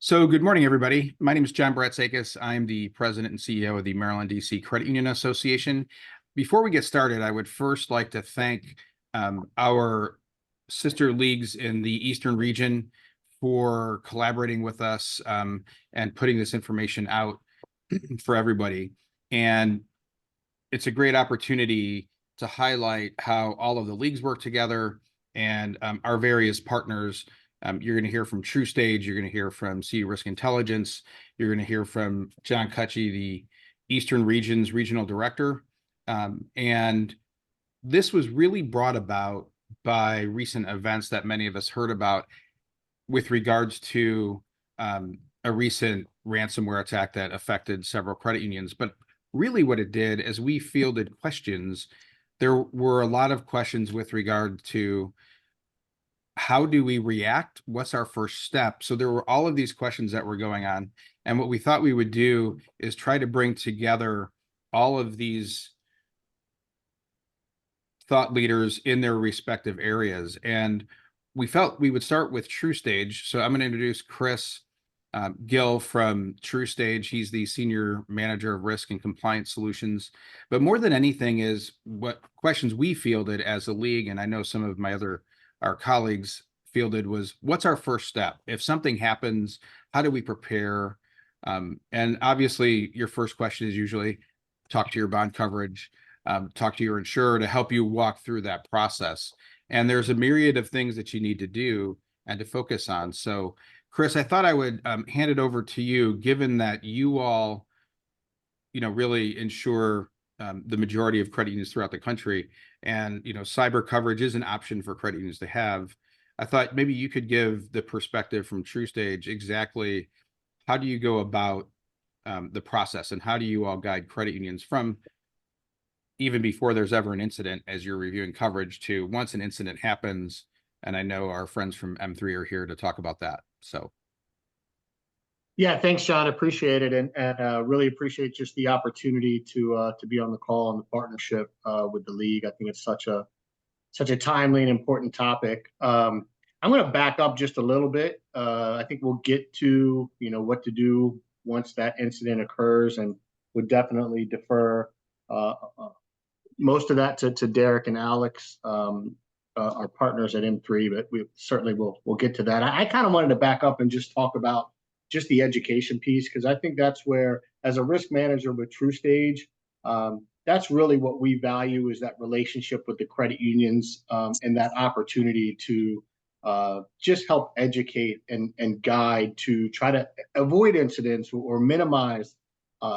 So good morning, everybody. My name is John Bratsakis. I'm the president and CEO of the Maryland, D.C. Credit Union Association. Before we get started, I would first like to thank our sister leagues in the Eastern region for collaborating with us and putting this information out for everybody. And it's a great opportunity to highlight how all of the leagues work together and our various partners. You're going to hear from TrueStage. You're going to hear from CU Risk Intelligence. You're going to hear from John Cutchy, the Eastern Region's Regional Director. And this was really brought about by recent events that many of us heard about with regards to a recent ransomware attack that affected several credit unions. But really what it did, as we fielded questions, there were a lot of questions with regard to how do we react? What's our first step? So there were all of these questions that were going on. And what we thought we would do is try to bring together all of these thought leaders in their respective areas. And we felt we would start with TrueStage. So I'm going to introduce Chris Gill from TrueStage. He's the Senior Manager of Risk and Compliance Solutions. But more than anything is what questions we fielded as a league, and I know some of our colleagues fielded, was what's our first step? If something happens, how do we prepare? And obviously, your first question is usually talk to your bond coverage, talk to your insurer to help you walk through that process. And there's a myriad of things that you need to do and to focus on. So Chris, I thought I would hand it over to you, given that you all, really insure the majority of credit unions throughout the country, and cyber coverage is an option for credit unions to have. I thought maybe you could give the perspective from TrueStage exactly how do you go about the process, and how do you all guide credit unions from even before there's ever an incident as you're reviewing coverage to once an incident happens. And I know our friends from M3 are here to talk about that. So. Yeah, thanks, John. Appreciate it, and really appreciate just the opportunity to be on the call and the partnership with the league. I think it's such a timely and important topic. I'm going to back up just a little bit. I think we'll get to what to do once that incident occurs, and would definitely defer most of that to Derek and Alex, our partners at M3. But we certainly we'll get to that. I kind of wanted to back up and just talk about just the education piece, because I think that's where, as a risk manager with TrueStage, that's really what we value, is that relationship with the credit unions, and that opportunity to just help educate and guide to try to avoid incidents or minimize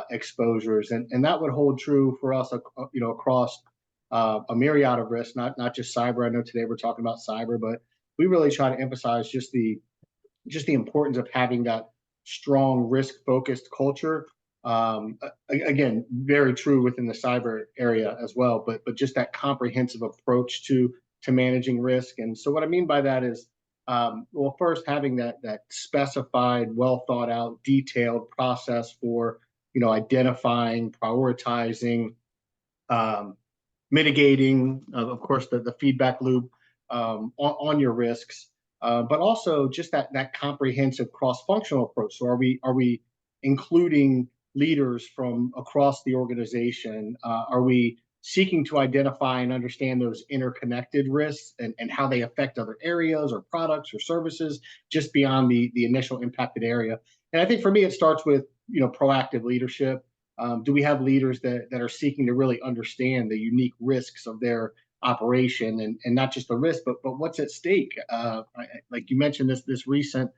exposures. And that would hold true for us, across a myriad of risks, not just cyber. I know today we're talking about cyber, but we really try to emphasize just the importance of having that strong risk-focused culture. Again, very true within the cyber area as well, but just that comprehensive approach to managing risk. And so what I mean by that is, well, first, having that specified, well thought out, detailed process for identifying, prioritizing, mitigating, of course, the feedback loop on your risks. But also just that comprehensive cross-functional approach. So are we including leaders from across the organization? Are we seeking to identify and understand those interconnected risks and how they affect other areas or products or services just beyond the initial impacted area? And I think for me, it starts with proactive leadership. Do we have leaders that are seeking to really understand the unique risks of their operation, and not just the risk, but what's at stake? Like you mentioned, this recent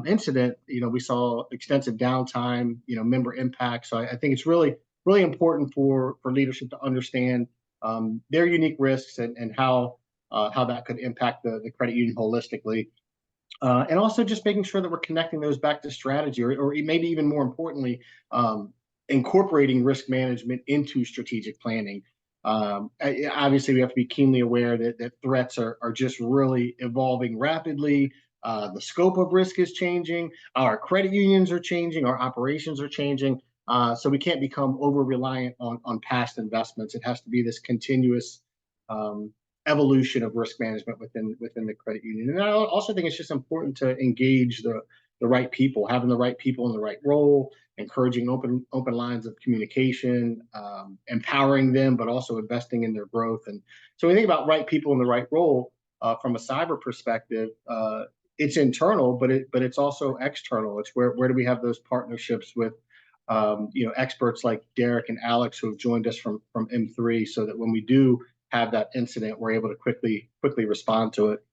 incident, we saw extensive downtime, member impact. So I think it's really important for leadership to understand their unique risks and how that could impact the credit union holistically. And also just making sure that we're connecting those back to strategy, or maybe even more importantly, incorporating risk management into strategic planning. Obviously, we have to be keenly aware that threats are just really evolving rapidly. The scope of risk is changing. Our credit unions are changing. Our operations are changing. So we can't become over-reliant on past investments. It has to be this continuous evolution of risk management within the credit union. And I also think it's just important to engage the right people, having the right people in the right role, encouraging open lines of communication, empowering them, but also investing in their growth. And so when we think about right people in the right role, from a cyber perspective, it's internal, but it's also external. It's where do we have those partnerships with experts like Derek and Alex who have joined us from M3, so that when we do have that incident, we're able to quickly respond to it.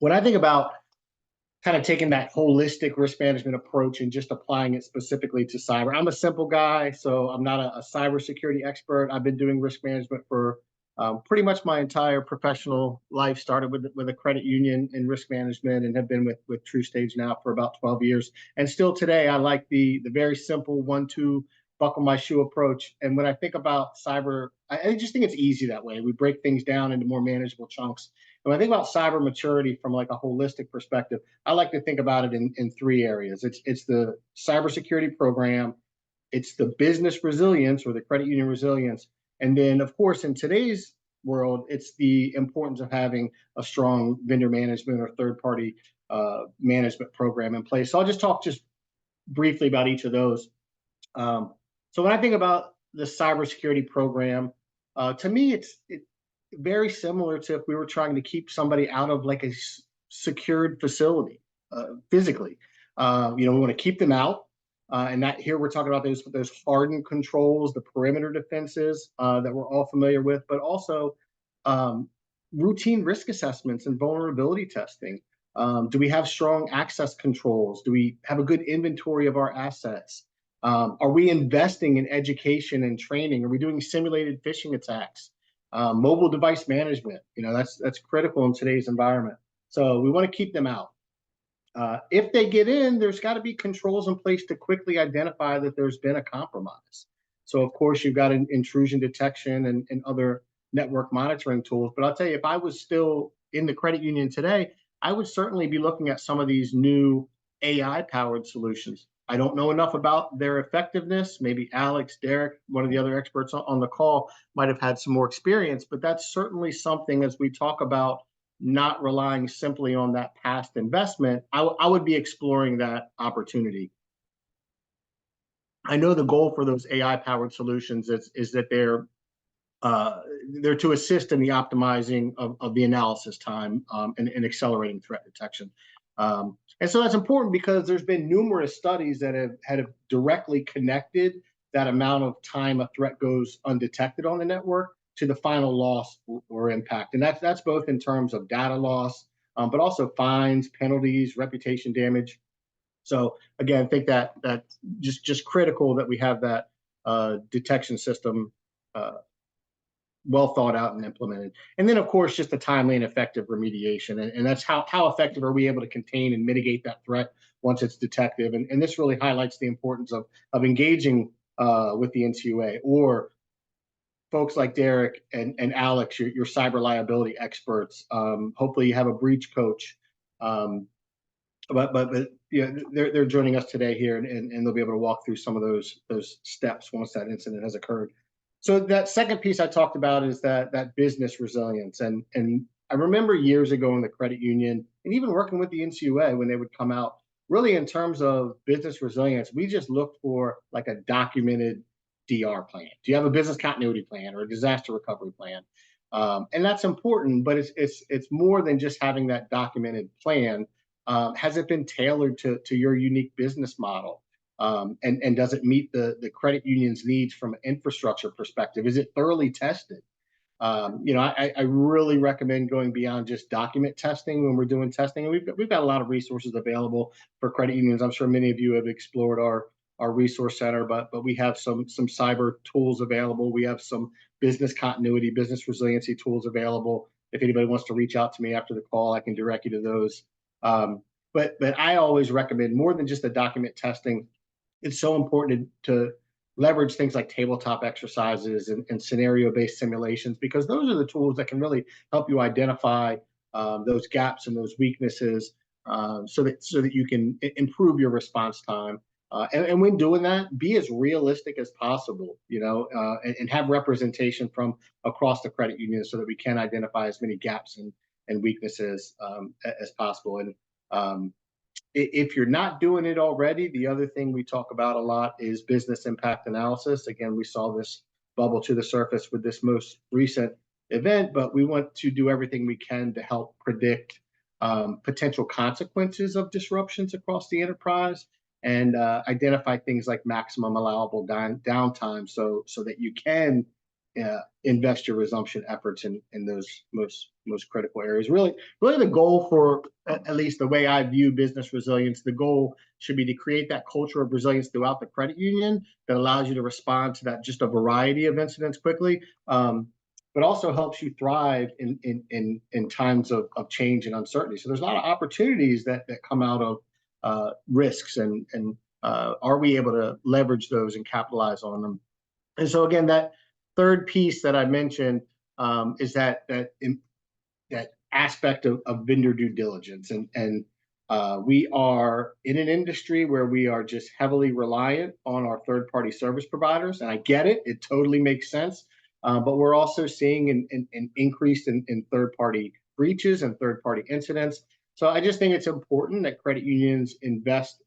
When I think about kind of taking that holistic risk management approach and just applying it specifically to cyber, I'm a simple guy, so I'm not a cybersecurity expert. I've been doing risk management for pretty much my entire professional life. Started with a credit union in risk management and have been with TruStage now for about 12 years. And still today, I like the very simple 1-2 buckle my shoe approach. And when I think about cyber, I just think it's easy that way. We break things down into more manageable chunks. And when I think about cyber maturity from like a holistic perspective, I like to think about it in three areas. It's the cybersecurity program, it's the business resilience or the credit union resilience, and then of course in today's world, it's the importance of having a strong vendor management or third party management program in place. So I'll just talk briefly about each of those. So when I think about the cybersecurity program, to me, it's very similar to if we were trying to keep somebody out of like a secured facility physically. We want to keep them out. And that here we're talking about those hardened controls, the perimeter defenses that we're all familiar with, but also routine risk assessments and vulnerability testing. Do we have strong access controls? Do we have a good inventory of our assets? Are we investing in education and training? Are we doing simulated phishing attacks? Mobile device management, that's critical in today's environment. So we want to keep them out. If they get in, there's got to be controls in place to quickly identify that there's been a compromise. So of course you've got intrusion detection and other network monitoring tools. But I'll tell you, if I was still in the credit union today, I would certainly be looking at some of these new AI-powered solutions. I don't know enough about their effectiveness. Maybe Alex, Derek, one of the other experts on the call might have had some more experience, but that's certainly something as we talk about not relying simply on that past investment, I would be exploring that opportunity. I know the goal for those AI-powered solutions is that they're to assist in the optimizing of the analysis time and accelerating threat detection. And so that's important because there's been numerous studies that have directly connected that amount of time a threat goes undetected on the network to the final loss or impact. And that's both in terms of data loss, but also fines, penalties, reputation damage. So again, I think that just critical that we have that detection system well thought out and implemented. And then of course, just the timely and effective remediation. And that's how effective are we able to contain and mitigate that threat once it's detected. And this really highlights the importance of engaging with the NCUA or folks like Derek and Alex, your cyber liability experts. Hopefully you have a breach coach. But they're joining us today here, and they'll be able to walk through some of those steps once that incident has occurred. So that second piece I talked about is that business resilience. And I remember years ago in the credit union and even working with the NCUA when they would come out, really in terms of business resilience, we just looked for like a documented DR plan. Do you have a business continuity plan or a disaster recovery plan? And that's important, but it's more than just having that documented plan. Has it been tailored to your unique business model? And does it meet the credit union's needs from an infrastructure perspective? Is it thoroughly tested? I really recommend going beyond just document testing when we're doing testing. And we've got a lot of resources available for credit unions. I'm sure many of you have explored our resource center, but we have some cyber tools available. We have some business continuity, business resiliency tools available. If anybody wants to reach out to me after the call, I can direct you to those. But I always recommend more than just the document testing. It's so important to leverage things like tabletop exercises and scenario-based simulations, because those are the tools that can really help you identify those gaps and those weaknesses so that you can improve your response time. And when doing that, be as realistic as possible, and have representation from across the credit union so that we can identify as many gaps and weaknesses as possible. And If you're not doing it already, the other thing we talk about a lot is business impact analysis. Again, we saw this bubble to the surface with this most recent event, but we want to do everything we can to help predict potential consequences of disruptions across the enterprise and identify things like maximum allowable downtime so that you can invest your resumption efforts in those most critical areas. Really the goal for, at least the way I view business resilience, the goal should be to create that culture of resilience throughout the credit union that allows you to respond to that just a variety of incidents quickly, but also helps you thrive in times of change and uncertainty. So there's a lot of opportunities that come out of risks, and are we able to leverage those and capitalize on them? And so again, that third piece that I mentioned is that aspect of vendor due diligence, and we are in an industry where we are just heavily reliant on our third party service providers, and I get it; it totally makes sense. But we're also seeing an increase in third party breaches and third party incidents. So I just think it's important that credit unions invest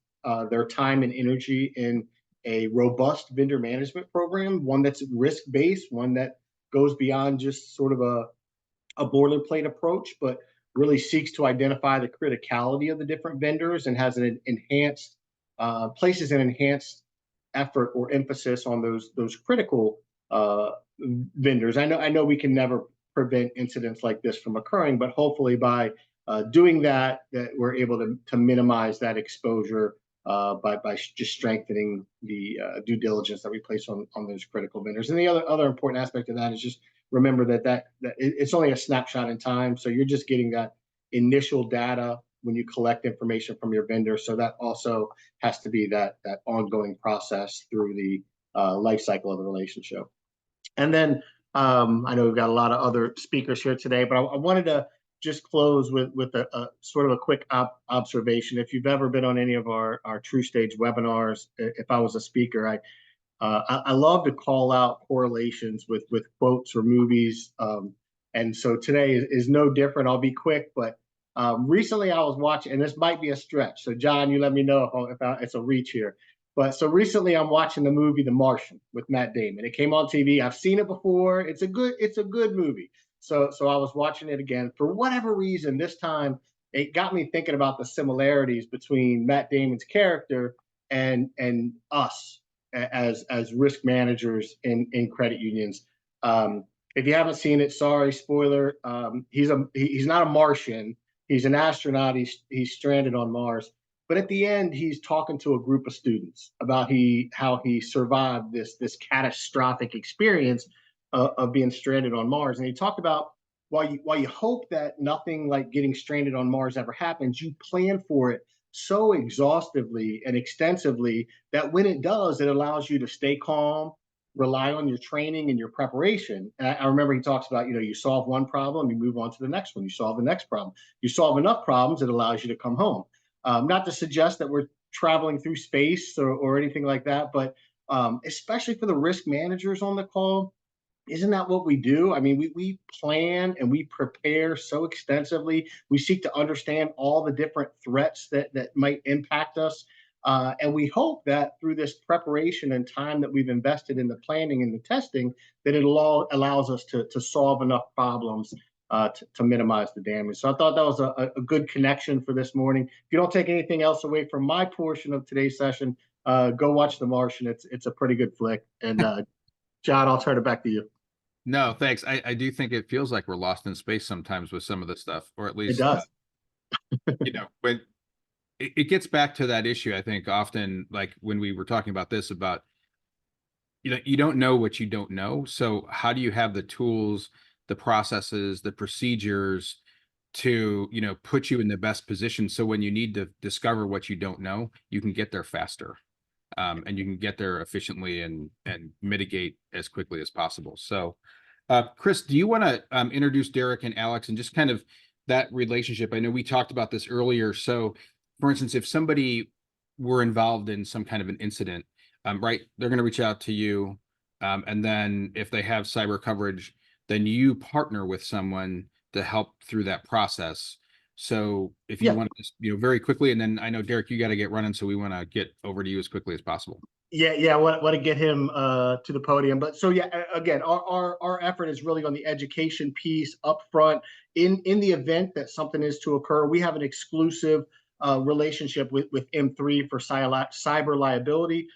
their time and energy in a robust vendor management program, one that's risk based, one that goes beyond just sort of a boilerplate approach, but really seeks to identify the criticality of the different vendors and has an enhanced places an enhanced effort or emphasis on those critical vendors. I know we can never prevent incidents like this from occurring, but hopefully by doing that we're able to minimize that exposure by just strengthening the due diligence that we place on those critical vendors. And the other important aspect of that is just remember that it's only a snapshot in time. So you're just getting that initial data when you collect information from your vendor. So that also has to be that ongoing process through the life cycle of the relationship. And then I know we've got a lot of other speakers here today, but I wanted to just close with a sort of a quick observation. If you've ever been on any of our True Stage webinars, if I was a speaker, I love to call out correlations with quotes or movies. And so today is no different. I'll be quick, but recently I was watching, and this might be a stretch. So John, you let me know if it's a reach here. But so recently I'm watching the movie The Martian with Matt Damon. It came on TV. I've seen it before. It's a good movie. So I was watching it again. For whatever reason, this time it got me thinking about the similarities between Matt Damon's character and us as risk managers in credit unions. If you haven't seen it, sorry, spoiler. He's not a Martian. He's an astronaut. He's stranded on Mars. But at the end, he's talking to a group of students about how he survived this catastrophic experience of being stranded on Mars. And he talked about while you hope that nothing like getting stranded on Mars ever happens, you plan for it so exhaustively and extensively that when it does, it allows you to stay calm, rely on your training and your preparation. And I remember he talks about, you solve one problem, you move on to the next one, you solve the next problem. You solve enough problems, it allows you to come home. Not to suggest that we're traveling through space or anything like that, but especially for the risk managers on the call, isn't that what we do? I mean, we plan and we prepare so extensively. We seek to understand all the different threats that might impact us. And we hope that through this preparation and time that we've invested in the planning and the testing, that it allows us to solve enough problems to minimize the damage. So I thought that was a good connection for this morning. If you don't take anything else away from my portion of today's session, go watch The Martian. It's a pretty good flick. And John, I'll turn it back to you. No, thanks. I do think it feels like we're lost in space sometimes with some of this stuff, or at It least, does. when it gets back to that issue, I think often, like when we were talking about this, about, you don't know what you don't know. So how do you have the tools, the processes, the procedures to, put you in the best position? So when you need to discover what you don't know, you can get there faster. And you can get there efficiently and mitigate as quickly as possible. So, Chris, do you want to introduce Derek and Alex and just kind of that relationship? I know we talked about this earlier. So, for instance, if somebody were involved in some kind of an incident, right, they're going to reach out to you, and then if they have cyber coverage, then you partner with someone to help through that process. So if you Yeah. want to just, very quickly, and then I know Derek, you got to get running, so we want to get over to you as quickly as possible. Yeah, I want to get him to the podium. But so yeah, again, our effort is really on the education piece up front. In the event that something is to occur, we have an exclusive relationship with M3 for cyber liability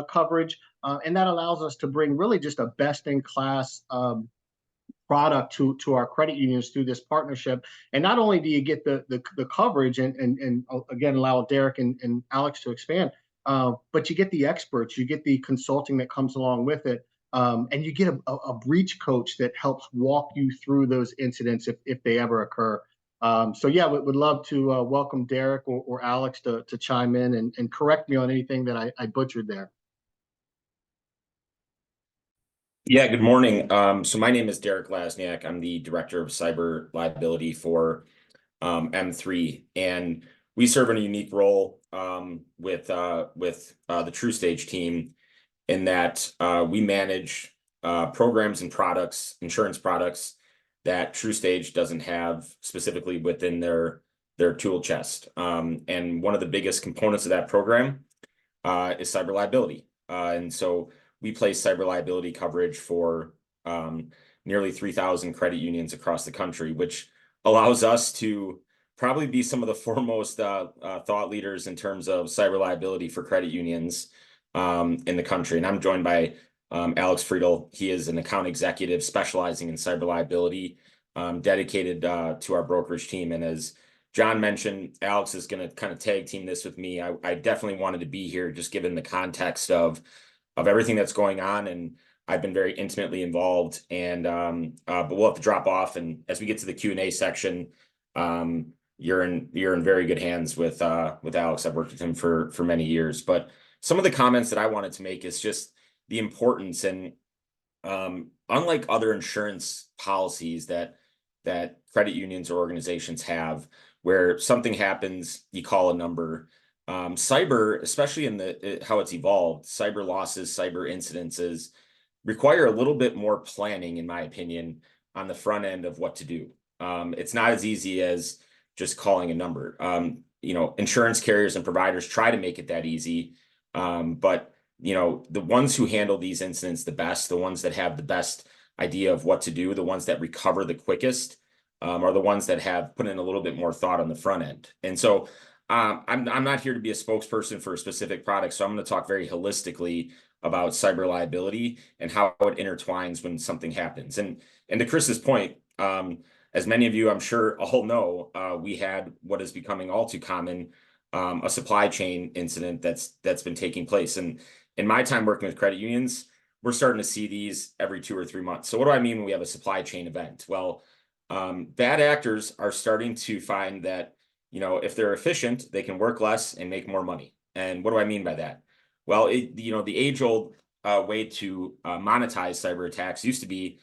coverage, and that allows us to bring really just a best in class product to our credit unions through this partnership. And not only do you get the coverage and again allow Derek and Alex to expand, but you get the experts, you get the consulting that comes along with it. And you get a breach coach that helps walk you through those incidents if they ever occur. So yeah, would love to welcome Derek or Alex to chime in and correct me on anything that I butchered there. Yeah, good morning. So my name is Derek Lasniak. I'm the Director of Cyber Liability for M3, and we serve in a unique role with the TrueStage team in that we manage programs and products, insurance products that TrueStage doesn't have specifically within their tool chest. And one of the biggest components of that program is cyber liability. And so we place cyber liability coverage for nearly 3,000 credit unions across the country, which allows us to probably be some of the foremost thought leaders in terms of cyber liability for credit unions in the country. And I'm joined by Alex Friedel. He is an account executive specializing in cyber liability, dedicated to our brokerage team. And as John mentioned, Alex is going to kind of tag team this with me. I definitely wanted to be here just given the context of everything that's going on, and I've been very intimately involved. And but we'll have to drop off, and as we get to the Q&A section, you're in very good hands with Alex. I've worked with him for many years. But some of the comments that I wanted to make is just the importance, and unlike other insurance policies that credit unions or organizations have, where something happens, you call a number. Cyber, especially in how it's evolved, cyber losses, cyber incidences require a little bit more planning, in my opinion, on the front end of what to do. It's not as easy as just calling a number. Insurance carriers and providers try to make it that easy, but the ones who handle these incidents the best, the ones that have the best idea of what to do, the ones that recover the quickest, are the ones that have put in a little bit more thought on the front end. And so I'm not here to be a spokesperson for a specific product, so I'm going to talk very holistically about cyber liability and how it intertwines when something happens. And to Chris's point, as many of you I'm sure all know, we had what is becoming all too common, a supply chain incident that's been taking place. And in my time working with credit unions, we're starting to see these every 2 or 3 months. So what do I mean when we have a supply chain event? Well, bad actors are starting to find that, if they're efficient, they can work less and make more money. And what do I mean by that? Well, the age-old way to monetize cyber attacks used to be,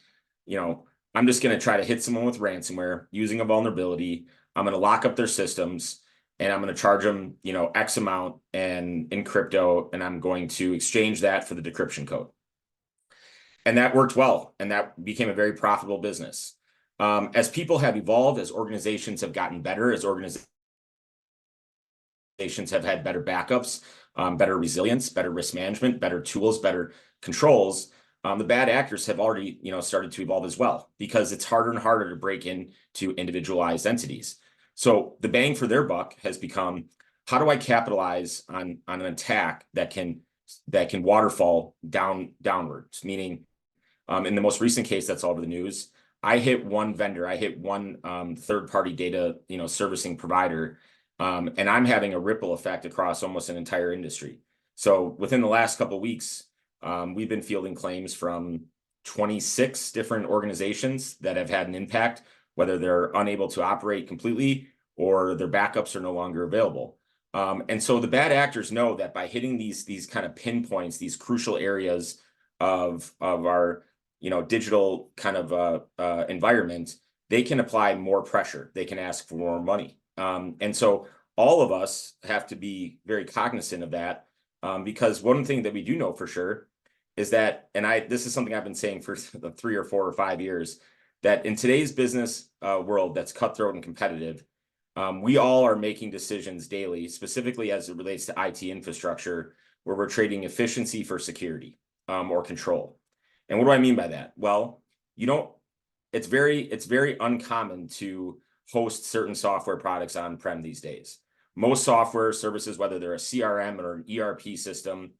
I'm just going to try to hit someone with ransomware using a vulnerability. I'm going to lock up their systems, and I'm going to charge them, X amount and in crypto, and I'm going to exchange that for the decryption code. And that worked well, and that became a very profitable business. As people have evolved, as organizations have gotten better, as organizations have had better backups, better resilience, better risk management, better tools, better controls, the bad actors have already, started to evolve as well, because it's harder and harder to break into individualized entities. So the bang for their buck has become, how do I capitalize on an attack that can waterfall downwards? Meaning, in the most recent case that's all over the news, I hit one vendor, I hit one third-party data, servicing provider, and I'm having a ripple effect across almost an entire industry. So within the last couple of weeks, we've been fielding claims from 26 different organizations that have had an impact, whether they're unable to operate completely or their backups are no longer available. And so the bad actors know that by hitting these kind of pinpoints, these crucial areas of our digital kind of environment, they can apply more pressure. They can ask for more money. And so all of us have to be very cognizant of that, because one thing that we do know for sure is that, and this is something I've been saying for 3 or 4 or 5 years, that in today's business world that's cutthroat and competitive, We all are making decisions daily, specifically as it relates to IT infrastructure, where we're trading efficiency for security, or control. And what do I mean by that? Well, you don't, it's very uncommon to host certain software products on-prem these days. Most software services, whether they're a CRM or an ERP system,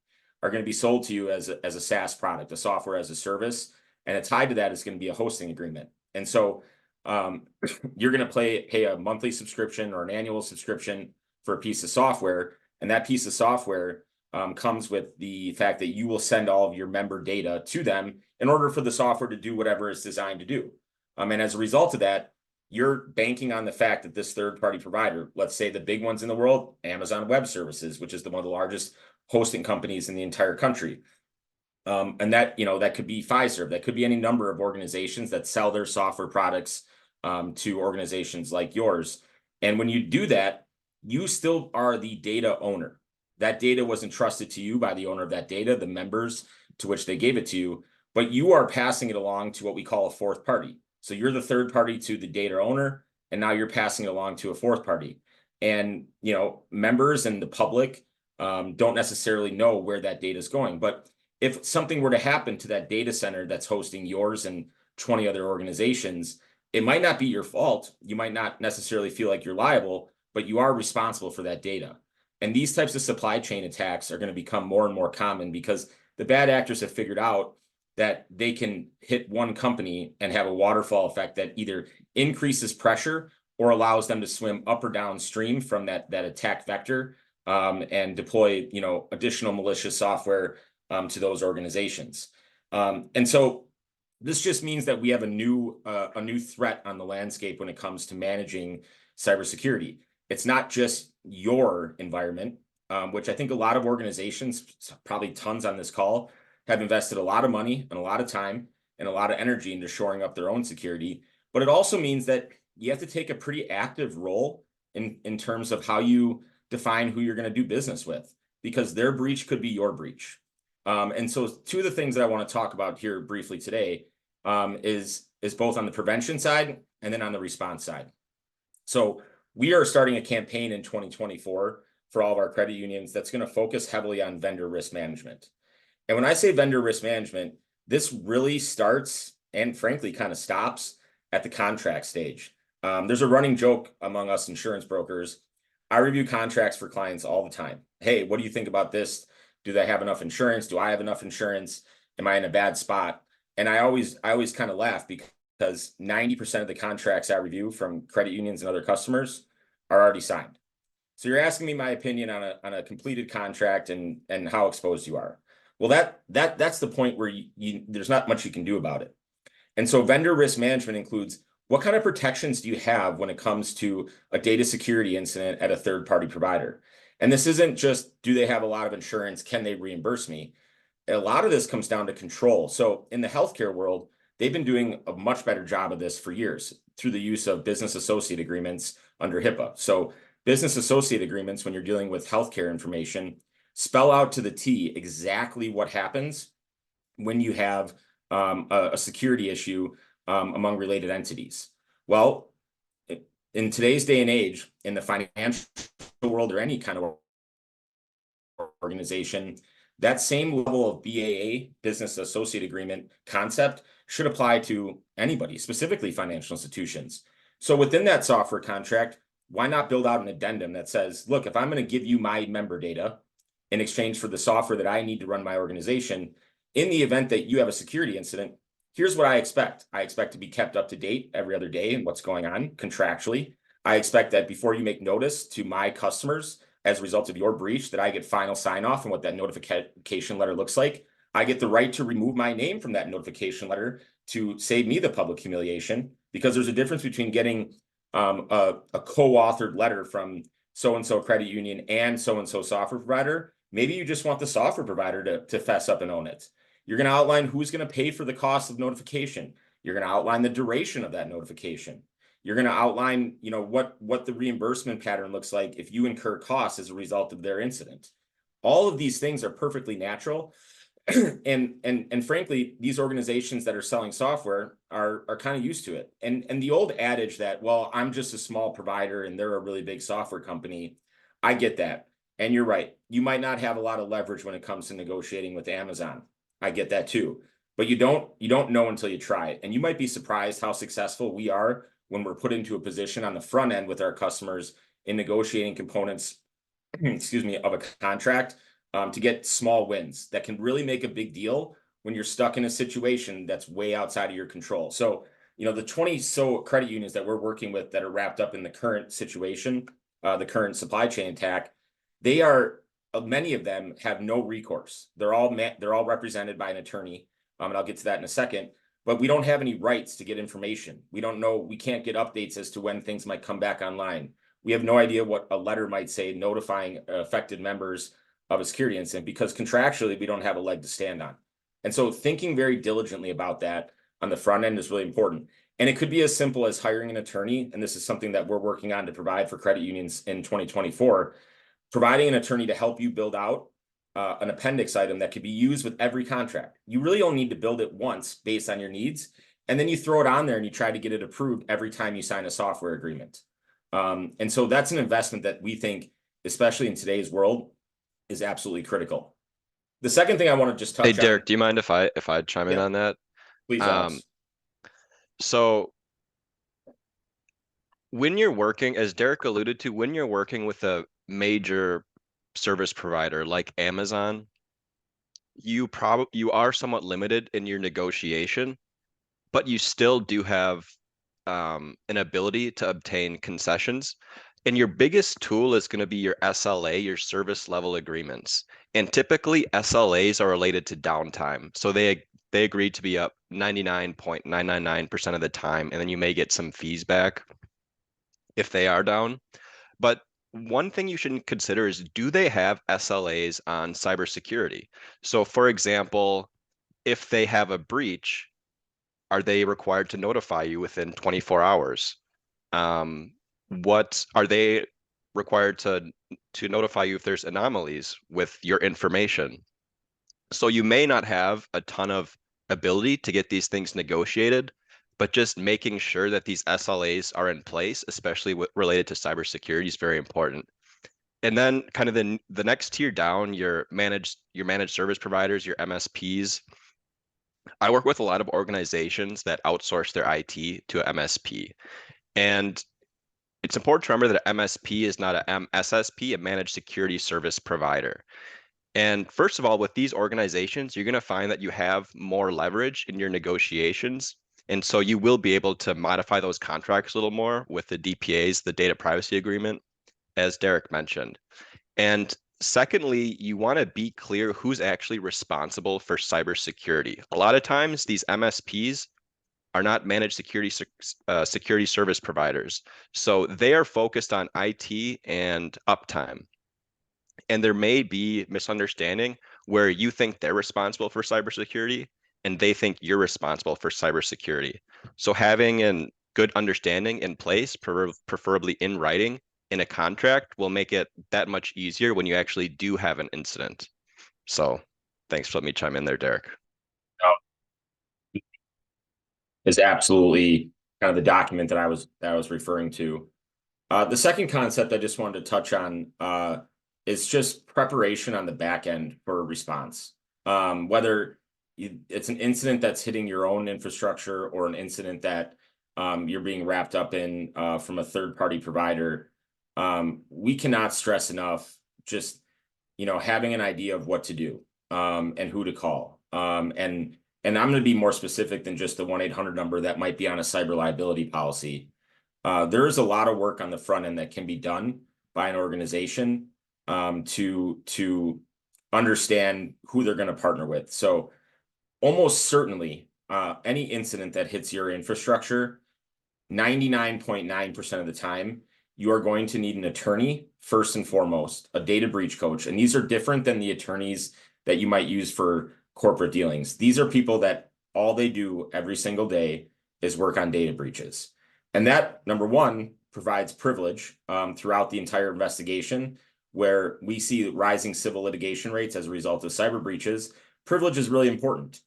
are going to be sold to you as a SaaS product, a software as a service, and tied to that is going to be a hosting agreement. And so you're going to pay a monthly subscription or an annual subscription for a piece of software, and that piece of software comes with the fact that you will send all of your member data to them in order for the software to do whatever it's designed to do. And as a result of that, you're banking on the fact that this third-party provider, let's say the big ones in the world, Amazon Web Services, which is one of the largest hosting companies in the entire country. And that, that could be Pfizer, that could be any number of organizations that sell their software products to organizations like yours. And when you do that, you still are the data owner. That data was entrusted to you by the owner of that data, the members to which they gave it to you, but you are passing it along to what we call a fourth party. So you're the third party to the data owner, and now you're passing it along to a fourth party. And, members and the public don't necessarily know where that data is going. But if something were to happen to that data center that's hosting yours and 20 other organizations, it might not be your fault. You might not necessarily feel like you're liable, but you are responsible for that data. And these types of supply chain attacks are going to become more and more common because the bad actors have figured out that they can hit one company and have a waterfall effect that either increases pressure or allows them to swim up or downstream from that attack vector and deploy, additional malicious software to those organizations. And so this just means that we have a new threat on the landscape when it comes to managing cybersecurity. It's not just your environment, which I think a lot of organizations, probably tons on this call, have invested a lot of money and a lot of time and a lot of energy into shoring up their own security. But it also means that you have to take a pretty active role in terms of how you define who you're going to do business with, because their breach could be your breach. And so two of the things that I want to talk about here briefly today is both on the prevention side and then on the response side. So we are starting a campaign in 2024 for all of our credit unions that's going to focus heavily on vendor risk management. And when I say vendor risk management, this really starts and frankly kind of stops at the contract stage. There's a running joke among us insurance brokers. I review contracts for clients all the time. Hey, what do you think about this? Do they have enough insurance? Do I have enough insurance? Am I in a bad spot? And I always kind of laugh because 90% of the contracts I review from credit unions and other customers are already signed. So you're asking me my opinion on a completed contract and how exposed you are. Well, that's the point where there's not much you can do about it. And so vendor risk management includes what kind of protections do you have when it comes to a data security incident at a third-party provider? And this isn't just, do they have a lot of insurance? Can they reimburse me? A lot of this comes down to control. So in the healthcare world, they've been doing a much better job of this for years through the use of business associate agreements under HIPAA. So business associate agreements, when you're dealing with healthcare information, spell out to the T exactly what happens when you have a security issue among related entities. Well, in today's day and age, in the financial world or any kind of organization, that same level of BAA, business associate agreement concept, should apply to anybody, specifically financial institutions. So within that software contract, why not build out an addendum that says, look, if I'm going to give you my member data in exchange for the software that I need to run my organization, in the event that you have a security incident, here's what I expect. I expect to be kept up to date every other day and what's going on contractually. I expect that before you make notice to my customers as a result of your breach, that I get final sign off on what that notification letter looks like. I get the right to remove my name from that notification letter to save me the public humiliation, because there's a difference between getting a co-authored letter from so-and-so credit union and so-and-so software provider. Maybe you just want the software provider to fess up and own it. You're going to outline who's going to pay for the cost of notification. You're going to outline the duration of that notification. You're going to outline, what the reimbursement pattern looks like if you incur costs as a result of their incident. All of these things are perfectly natural And frankly, these organizations that are selling software are kind of used to it. And the old adage that, well, I'm just a small provider and they're a really big software company, I get that. And you're right. You might not have a lot of leverage when it comes to negotiating with Amazon. I get that too. But you don't know until you try it. And you might be surprised how successful we are when we're put into a position on the front end with our customers in negotiating components, excuse me, of a contract, to get small wins that can really make a big deal when you're stuck in a situation that's way outside of your control. So, the 20 so credit unions that we're working with that are wrapped up in the current situation, the current supply chain attack, many of them have no recourse. They're all represented by an attorney, and I'll get to that in a second. But we don't have any rights to get information. We don't know. We can't get updates as to when things might come back online. We have no idea what a letter might say notifying affected members of a security incident, because contractually we don't have a leg to stand on. And so thinking very diligently about that on the front end is really important. And it could be as simple as hiring an attorney. And this is something that we're working on to provide for credit unions in 2024, providing an attorney to help you build out an appendix item that could be used with every contract. You really only need to build it once based on your needs. And then you throw it on there and you try to get it approved every time you sign a software agreement. And so that's an investment that we think, especially in today's world, is absolutely critical. The second thing I want to just touch Hey, on. Derek, do you mind if I chime in Yeah. on that? Please, Alex. So when you're working, as Derek alluded to, when you're working with a major service provider like Amazon, you are somewhat limited in your negotiation, but you still do have an ability to obtain concessions. And your biggest tool is going to be your SLA, your service level agreements. And typically SLAs are related to downtime. So they agree to be up 99.999% of the time, and then you may get some fees back if they are down. But one thing you should consider is, do they have SLAs on cybersecurity? So for example, if they have a breach, are they required to notify you within 24 hours? What are they required to notify you if there's anomalies with your information? So you may not have a ton of ability to get these things negotiated, but just making sure that these SLAs are in place, especially related to cybersecurity, is very important. And then kind of the next tier down, your managed service providers, your MSPs. I work with a lot of organizations that outsource their IT to a MSP. And it's important to remember that an MSP is not a MSSP, a managed security service provider. And first of all, with these organizations, you're going to find that you have more leverage in your negotiations. And so you will be able to modify those contracts a little more with the DPAs, the data privacy agreement, as Derek mentioned. And secondly, you want to be clear who's actually responsible for cybersecurity. A lot of times these MSPs are not managed security service providers. So they are focused on IT and uptime. And there may be misunderstanding where you think they're responsible for cybersecurity and they think you're responsible for cybersecurity. So having a good understanding in place, preferably in writing in a contract, will make it that much easier when you actually do have an incident. So thanks for letting me chime in there, Derek. Is absolutely kind of the document that I was referring to. The second concept I just wanted to touch on is just preparation on the back end for a response. Whether it's an incident that's hitting your own infrastructure or an incident that you're being wrapped up in from a third-party provider, we cannot stress enough just having an idea of what to do and who to call. And I'm going to be more specific than just the 1-800 number that might be on a cyber liability policy. There is a lot of work on the front end that can be done by an organization to understand who they're going to partner with. So almost certainly any incident that hits your infrastructure, 99.9% of the time, you are going to need an attorney first and foremost, a data breach coach. And these are different than the attorneys that you might use for corporate dealings. These are people that all they do every single day is work on data breaches. And that, number one, provides privilege throughout the entire investigation, where we see rising civil litigation rates as a result of cyber breaches. privilege is really important.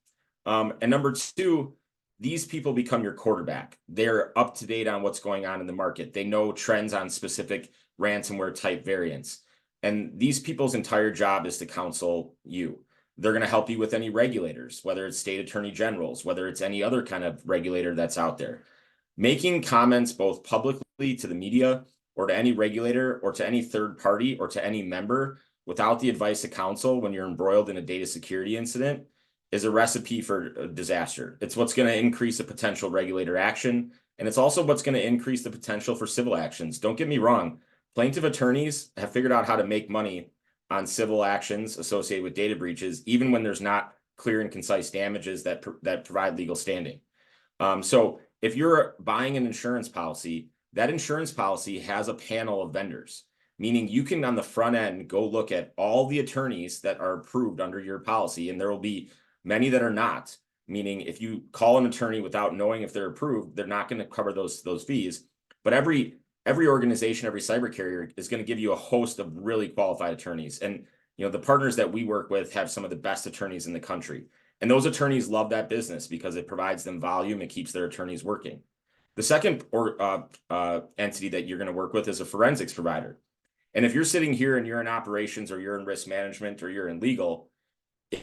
And number two, these people become your quarterback. They're up to date on what's going on in the market. They know trends on specific ransomware type variants. And these people's entire job is to counsel you. They're going to help you with any regulators, whether it's state attorney generals, whether it's any other kind of regulator that's out there. Making comments both publicly to the media or to any regulator or to any third party or to any member without the advice of counsel when you're embroiled in a data security incident is a recipe for a disaster. It's what's going to increase the potential regulator action, and it's also what's going to increase the potential for civil actions. Don't get me wrong. Plaintiff attorneys have figured out how to make money on civil actions associated with data breaches, even when there's not clear and concise damages that provide legal standing. So if you're buying an insurance policy, that insurance policy has a panel of vendors, meaning you can on the front end go look at all the attorneys that are approved under your policy, and there will be many that are not, meaning if you call an attorney without knowing if they're approved, they're not going to cover those fees. But every organization, every cyber carrier is going to give you a host of really qualified attorneys. And the partners that we work with have some of the best attorneys in the country. And those attorneys love that business because it provides them volume. It keeps their attorneys working. The second entity that you're going to work with is a forensics provider. And if you're sitting here and you're in operations or you're in risk management or you're in legal,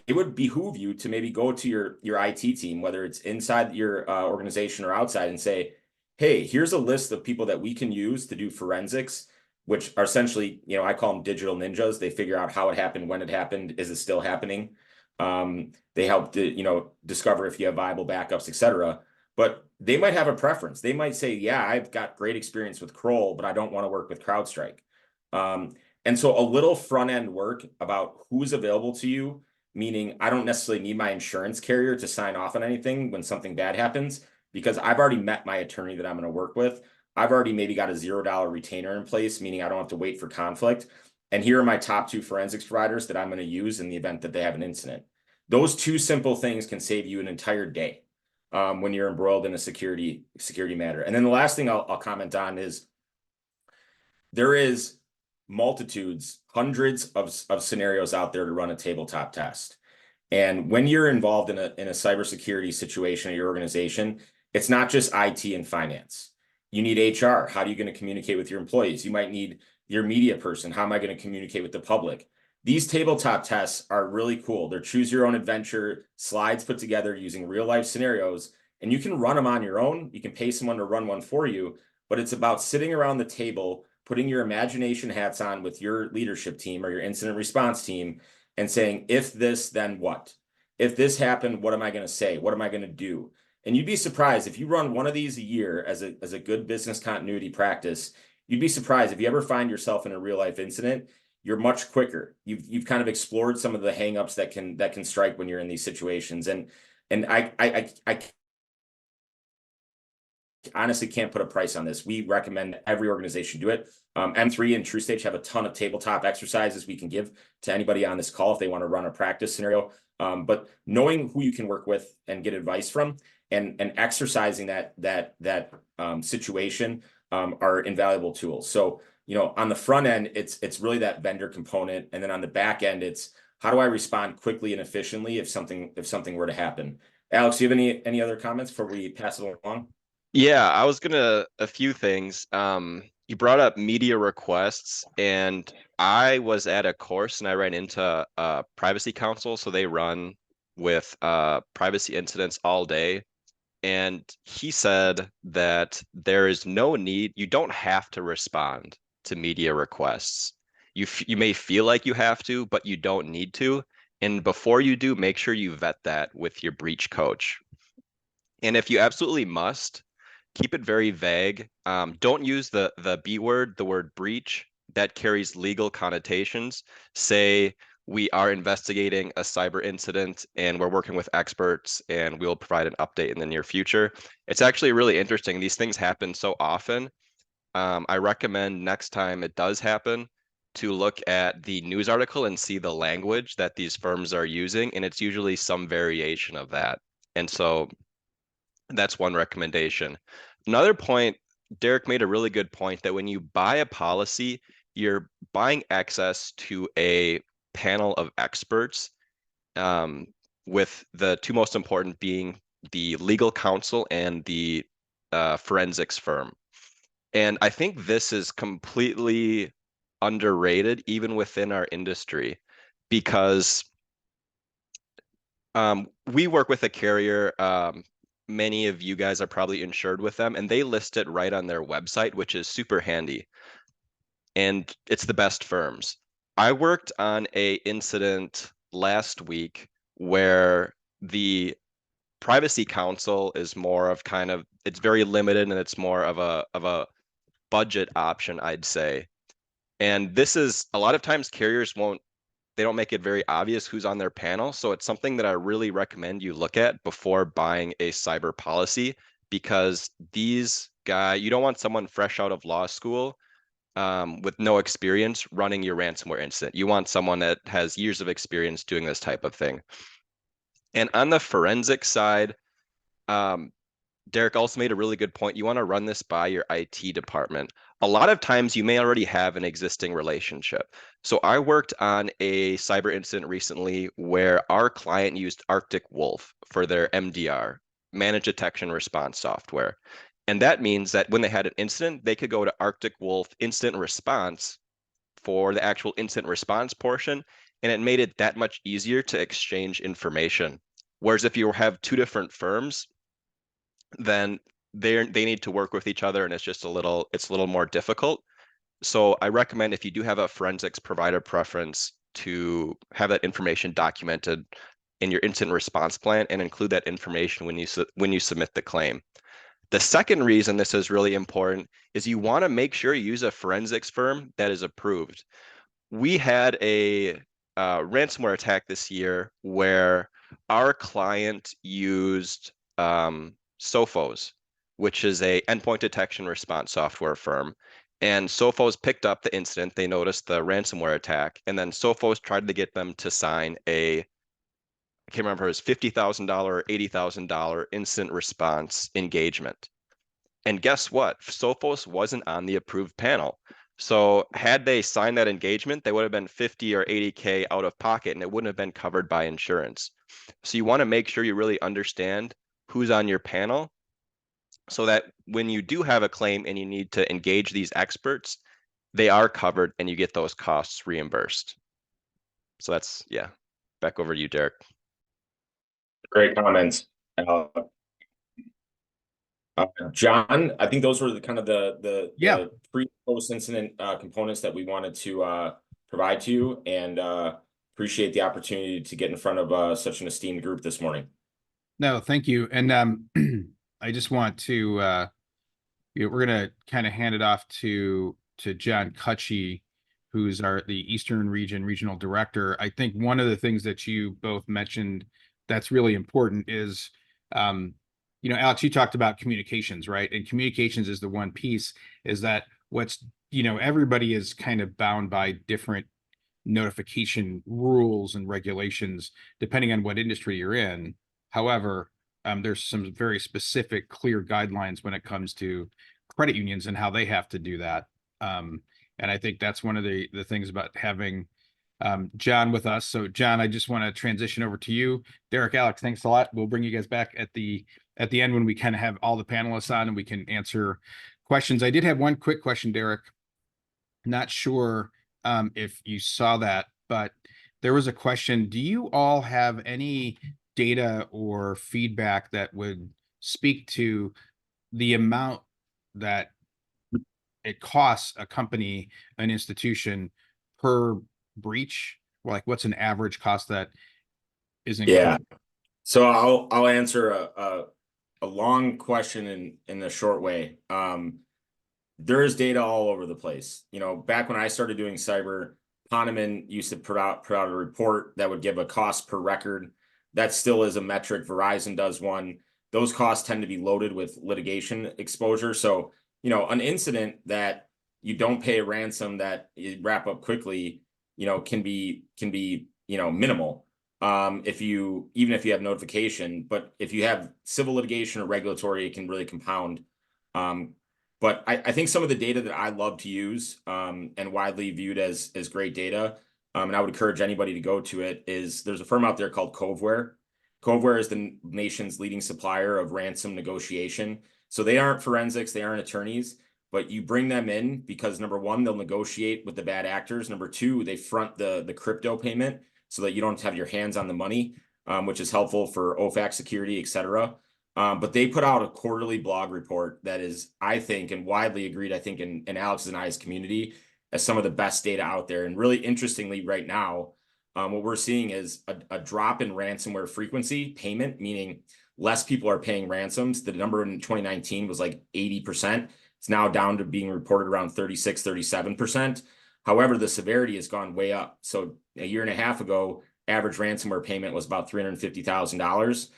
it would behoove you to maybe go to your IT team, whether it's inside your organization or outside, and say, hey, here's a list of people that we can use to do forensics, which are essentially, I call them digital ninjas. They figure out how it happened, when it happened, is it still happening? They help to, discover if you have viable backups, et cetera. But they might have a preference. They might say, yeah, I've got great experience with Kroll, but I don't want to work with CrowdStrike. And so a little front end work about who's available to you, meaning I don't necessarily need my insurance carrier to sign off on anything when something bad happens, because I've already met my attorney that I'm going to work with. I've already maybe got a $0 retainer in place, meaning I don't have to wait for conflict. And here are my top 2 forensics providers that I'm going to use in the event that they have an incident. Those 2 simple things can save you an entire day when you're embroiled in a security matter. And then the last thing I'll comment on is there is multitudes, hundreds of scenarios out there to run a tabletop test. And when you're involved in a cybersecurity situation at your organization, it's not just IT and finance. You need HR. How are you going to communicate with your employees? You might need your media person. How am I going to communicate with the public? These tabletop tests are really cool. They're choose your own adventure slides put together using real life scenarios, and you can run them on your own. You can pay someone to run one for you, but it's about sitting around the table, putting your imagination hats on with your leadership team or your incident response team and saying, if this, then what? If this happened, what am I going to say? What am I going to do? And you'd be surprised if you run one of these a year as a good business continuity practice. You'd be surprised if you ever find yourself in a real life incident, you're much quicker. You've kind of explored some of the hangups that can strike when you're in these situations. And I honestly can't put a price on this. We recommend every organization do it. M3 and TrueStage have a ton of tabletop exercises we can give to anybody on this call if they want to run a practice scenario. But knowing who you can work with and get advice from and exercising that situation are invaluable tools. So, on the front end, it's really that vendor component. And then on the back end, it's how do I respond quickly and efficiently if something were to happen? Alex, do you have any other comments before we pass it along? Yeah, I was a few things. You brought up media requests, and I was at a course and I ran into privacy counsel. So they run with privacy incidents all day. And he said that there is no need, you don't have to respond to media requests. You may feel like you have to, but you don't need to. And before you do, make sure you vet that with your breach coach. And if you absolutely must, keep it very vague. Don't use the B word, the word breach. That carries legal connotations. Say, we are investigating a cyber incident and we're working with experts and we'll provide an update in the near future. It's actually really interesting. These things happen so often. I recommend next time it does happen to look at the news article and see the language that these firms are using. And it's usually some variation of that. And so that's one recommendation. Another point, Derek made a really good point that when you buy a policy, you're buying access to a panel of experts. with the two most important being the legal counsel and the forensics firm. And I think this is completely underrated, even within our industry, because we work with a carrier. Many of you guys are probably insured with them, and they list it right on their website, which is super handy. And it's the best firms. I worked on a incident last week where the privacy counsel is more of kind of, it's very limited and it's more of a budget option, I'd say. And this is a lot of times carriers they don't make it very obvious who's on their panel. So it's something that I really recommend you look at before buying a cyber policy, because you don't want someone fresh out of law school with no experience running your ransomware incident. You want someone that has years of experience doing this type of thing. And on the forensic side, Derek also made a really good point. You want to run this by your IT department. A lot of times you may already have an existing relationship. So I worked on a cyber incident recently where our client used Arctic Wolf for their MDR, managed detection response software. And that means that when they had an incident, they could go to Arctic Wolf Incident Response for the actual incident response portion, and it made it that much easier to exchange information. Whereas if you have two different firms, then they need to work with each other, and it's a little more difficult. So I recommend, if you do have a forensics provider preference, to have that information documented in your incident response plan and include that information when you submit the claim. The second reason this is really important is you want to make sure you use a forensics firm that is approved. We had a ransomware attack this year where our client used Sophos, which is a endpoint detection response software firm. And Sophos picked up the incident. They noticed the ransomware attack, and then Sophos tried to get them to sign I can't remember, it was $50,000 or $80,000 incident response engagement. And guess what? Sophos wasn't on the approved panel. So had they signed that engagement, they would have been 50 or 80K out of pocket, and it wouldn't have been covered by insurance. So you want to make sure you really understand who's on your panel, so that when you do have a claim and you need to engage these experts, they are covered and you get those costs reimbursed. So that's, yeah, back over to you, Derek. Great comments. John, I think those were the pre-post incident components that we wanted to provide to you, and appreciate the opportunity to get in front of such an esteemed group this morning. No, thank you. And I just want to we're gonna kind of hand it off to John Cutchie, who's the Eastern Region Regional Director. I think one of the things that you both mentioned that's really important is Alex, you talked about communications, right? And communications is the one piece, is that everybody is kind of bound by different notification rules and regulations depending on what industry you're in. However, there's some very specific, clear guidelines when it comes to credit unions and how they have to do that. And I think that's one of the things about having John with us. So John, I just want to transition over to you. Derek, Alex, thanks a lot. We'll bring you guys back at the end when we kind of have all the panelists on and we can answer questions. I did have one quick question, Derek. Not sure if you saw that, but there was a question. Do you all have any data or feedback that would speak to the amount that it costs a company, an institution, per breach? Like, what's an average cost that is incurred? Yeah. So I'll answer a long question in a short way. There is data all over the place. Back when I started doing cyber, Poneman used to put out a report that would give a cost per record. That still is a metric. Verizon does one. Those costs tend to be loaded with litigation exposure. So, an incident that you don't pay a ransom that you wrap up quickly, can be minimal. Even if you have notification, but if you have civil litigation or regulatory, it can really compound. But I think some of the data that I love to use, and widely viewed as great data, and I would encourage anybody to go to it, is there's a firm out there called Coveware, Coveware is the nation's leading supplier of ransom negotiation. So they aren't forensics, they aren't attorneys, but you bring them in because number one, they'll negotiate with the bad actors. Number two, they front the crypto payment so that you don't have your hands on the money, which is helpful for OFAC security, et cetera. But they put out a quarterly blog report that is, I think, and widely agreed, I think, in Alex's and I's community as some of the best data out there. And really interestingly, right now, what we're seeing is a drop in ransomware frequency payment, meaning less people are paying ransoms. The number in 2019 was like 80%. It's now down to being reported around 36, 37%. However, the severity has gone way up. So a year and a half ago, average ransomware payment was about $350,000.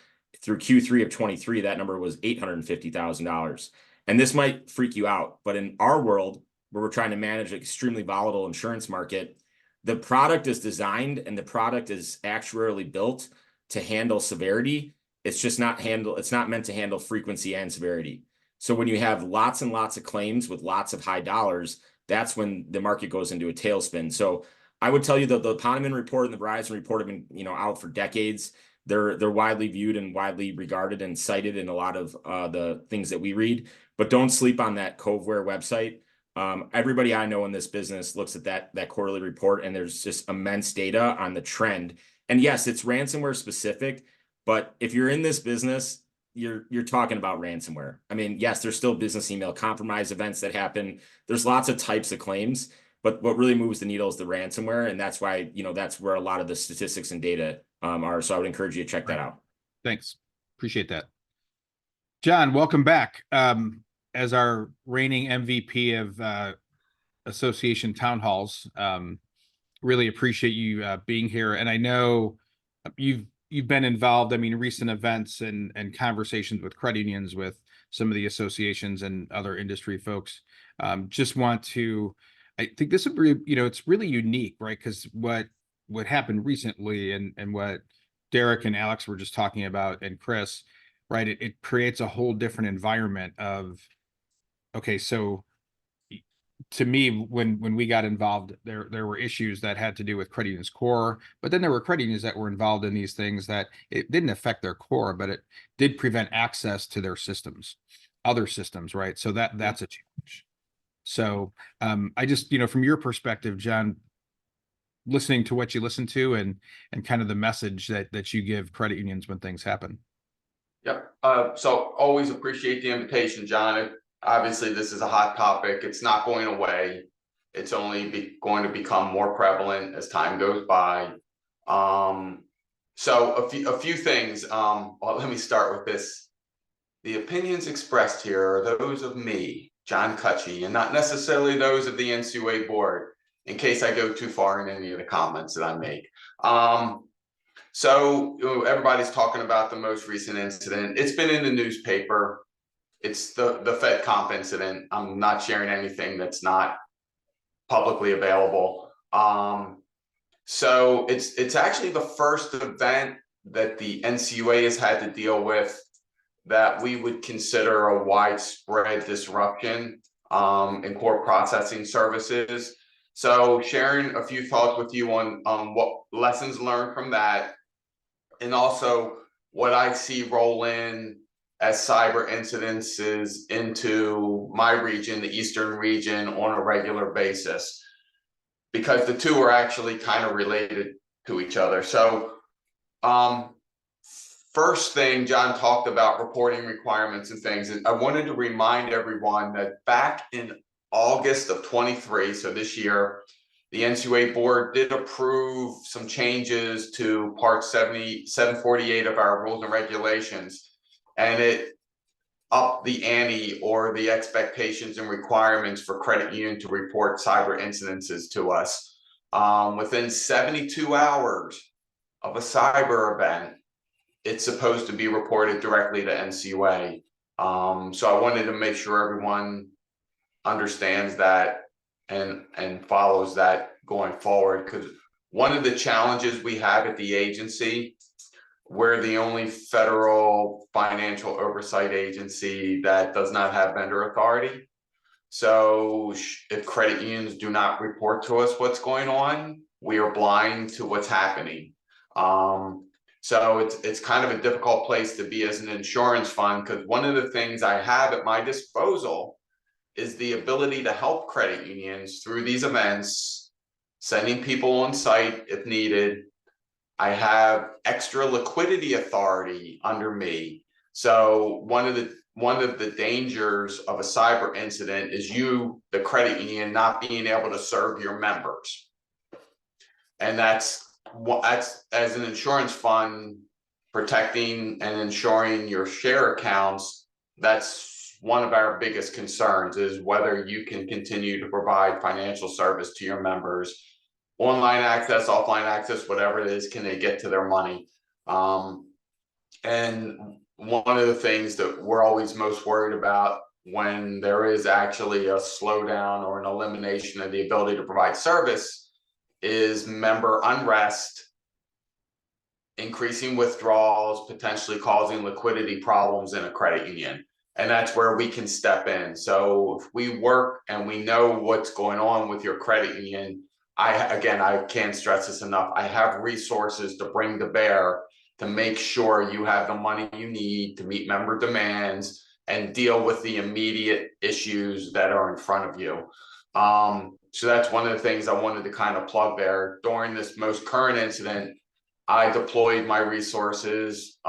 Through Q3 of 23, that number was $850,000. And this might freak you out, but in our world, where we're trying to manage an extremely volatile insurance market, the product is designed and the product is actuarially built to handle severity. It's just not it's not meant to handle frequency and severity. So when you have lots and lots of claims with lots of high dollars, that's when the market goes into a tailspin. So I would tell you that the Ponemon report and the Verizon report have been, out for decades. They're widely viewed and widely regarded and cited in a lot of the things that we read, but don't sleep on that Coveware website. Everybody I know in this business looks at that quarterly report, and there's just immense data on the trend. And yes, it's ransomware specific, but if you're in this business, you're talking about ransomware. I mean, yes, there's still business email compromise events that happen. There's lots of types of claims, but what really moves the needle is the ransomware, and that's why that's where a lot of the statistics and data are. So I would encourage you to check that out. Thanks. Appreciate that. John, welcome back. As our reigning MVP of association town halls, really appreciate you being here. And I know you've been involved, recent events and conversations with credit unions, with some of the associations and other industry folks. Just want to, I think this would be, it's really unique, right? Because what happened recently and what Derek and Alex were just talking about, and Chris, right? It creates a whole different environment of, okay, so to me, when we got involved, there were issues that had to do with credit unions core, but then there were credit unions that were involved in these things that it didn't affect their core, but it did prevent access to their systems, other systems, right? So that's a challenge. So I just, from your perspective, John, listening to what you listen to and kind of the message that you give credit unions when things happen. Yep. So always appreciate the invitation, John. Obviously, this is a hot topic. It's not going away. It's only going to become more prevalent as time goes by. So a few things. Well, let me start with this. The opinions expressed here are those of me, John Cutchy, and not necessarily those of the NCUA board, in case I go too far in any of the comments that I make. So everybody's talking about the most recent incident. It's been in the newspaper. It's the Fed comp incident. I'm not sharing anything that's not publicly available. So it's actually the first event that the NCUA has had to deal with that we would consider a widespread disruption in core processing services. So sharing a few thoughts with you on what lessons learned from that, and also what I see roll in as cyber incidences into my region, the Eastern region, on a regular basis, because the two are actually kind of related to each other. So first thing, John talked about reporting requirements and things. And I wanted to remind everyone that back in August of 23, so this year, the NCUA board did approve some changes to Part 748 of our rules and regulations, and it upped the ante, or the expectations and requirements, for credit union to report cyber incidences to us. Within 72 hours of a cyber event, it's supposed to be reported directly to NCUA. So I wanted to make sure everyone understands that and follows that going forward, because one of the challenges we have at the agency, we're the only federal financial oversight agency that does not have vendor authority. So if credit unions do not report to us what's going on, we are blind to what's happening. So it's kind of a difficult place to be as an insurance fund, because one of the things I have at my disposal is the ability to help credit unions through these events, sending people on site if needed. I have extra liquidity authority under me. So one of the dangers of a cyber incident is you, the credit union, not being able to serve your members. And that's as an insurance fund, protecting and insuring your share accounts, that's one of our biggest concerns, is whether you can continue to provide financial service to your members. Online access, offline access, whatever it is, can they get to their money? And one of the things that we're always most worried about when there is actually a slowdown or an elimination of the ability to provide service is member unrest, increasing withdrawals, potentially causing liquidity problems in a credit union. And that's where we can step in. So if we work and we know what's going on with your credit union, I can't stress this enough. I have resources to bring to bear to make sure you have the money you need to meet member demands and deal with the immediate issues that are in front of you. So that's one of the things I wanted to kind of plug there. During this most current incident, I deployed my resources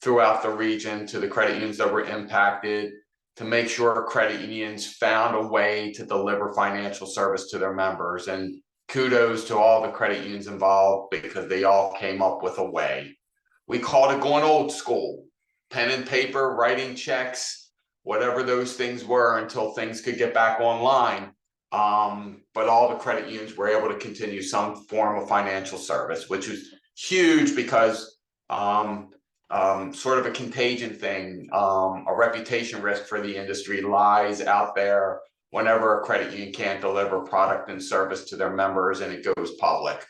throughout the region to the credit unions that were impacted to make sure credit unions found a way to deliver financial service to their members. And kudos to all the credit unions involved, because they all came up with a way. We called it going old school, pen and paper, writing checks, whatever those things were, until things could get back online. But all the credit unions were able to continue some form of financial service, which is huge, because sort of a contagion thing, a reputation risk for the industry lies out there whenever a credit union can't deliver product and service to their members and it goes public.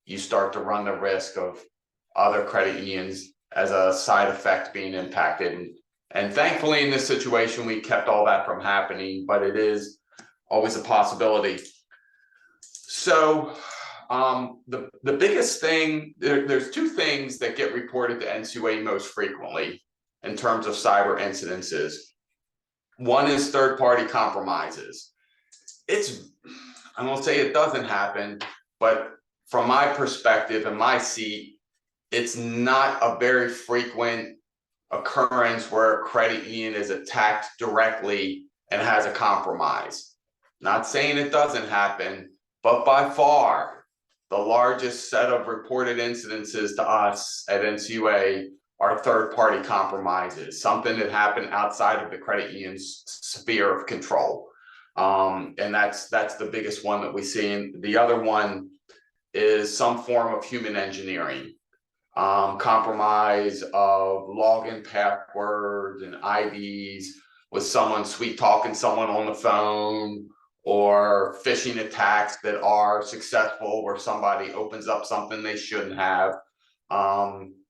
You start to run the risk of other credit unions as a side effect being impacted. And thankfully in this situation, we kept all that from happening, but it is always a possibility. So the biggest thing, there's two things that get reported to NCUA most frequently in terms of cyber incidences. One is third-party compromises. I won't say it doesn't happen, but from my perspective and my seat, it's not a very frequent occurrence where a credit union is attacked directly and has a compromise. Not saying it doesn't happen, but by far, the largest set of reported incidences to us at NCUA are third-party compromises, something that happened outside of the credit union's sphere of control. And that's the biggest one that we see. And the other one is some form of human engineering, compromise of login passwords and IDs with someone sweet talking someone on the phone, or phishing attacks that are successful where somebody opens up something they shouldn't have.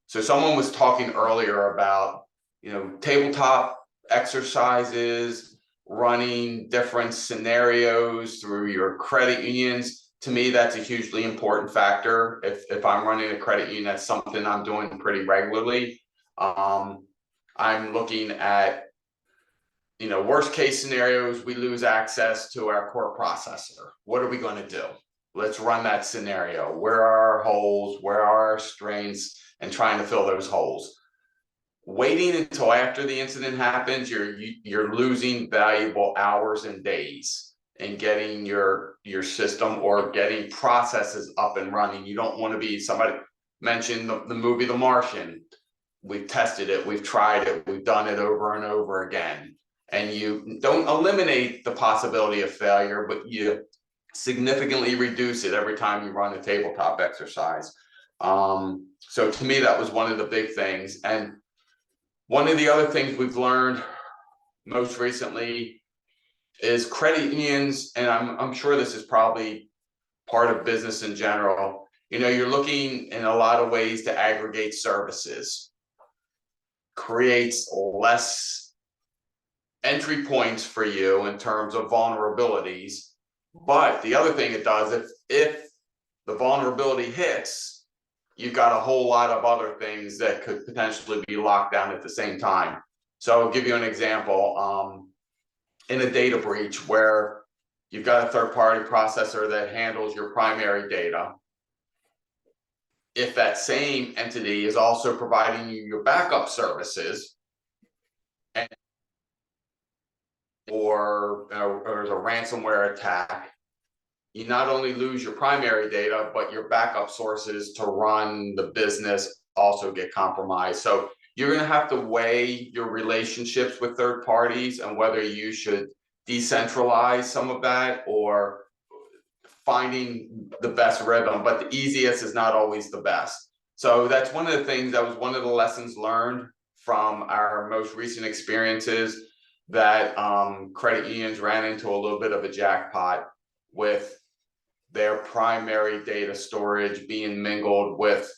So someone was talking earlier about, tabletop exercises, running different scenarios through your credit unions. To me, that's a hugely important factor. If I'm running a credit union, that's something I'm doing pretty regularly. I'm looking at, worst case scenarios, we lose access to our core processor. What are we going to do? Let's run that scenario. Where are our holes? Where are our strengths? And trying to fill those holes. Waiting until after the incident happens, you're losing valuable hours and days in getting your system or getting processes up and running. You don't want to be, somebody mentioned the movie The Martian. We've tested it, we've tried it, we've done it over and over again. And you don't eliminate the possibility of failure, but you significantly reduce it every time you run a tabletop exercise. So to me, that was one of the big things. And one of the other things we've learned most recently is credit unions, and I'm sure this is probably part of business in general, you're looking in a lot of ways to aggregate services, creates less entry points for you in terms of vulnerabilities. But the other thing it does, if the vulnerability hits, you've got a whole lot of other things that could potentially be locked down at the same time. So I'll give you an example. In a data breach where you've got a third-party processor that handles your primary data, if that same entity is also providing you your backup services, or there's a ransomware attack, you not only lose your primary data, but your backup sources to run the business also get compromised. So you're going to have to weigh your relationships with third parties and whether you should decentralize some of that or finding the best rhythm, but the easiest is not always the best. So that's one of the things that was one of the lessons learned from our most recent experiences, that credit unions ran into a little bit of a jackpot with their primary data storage being mingled with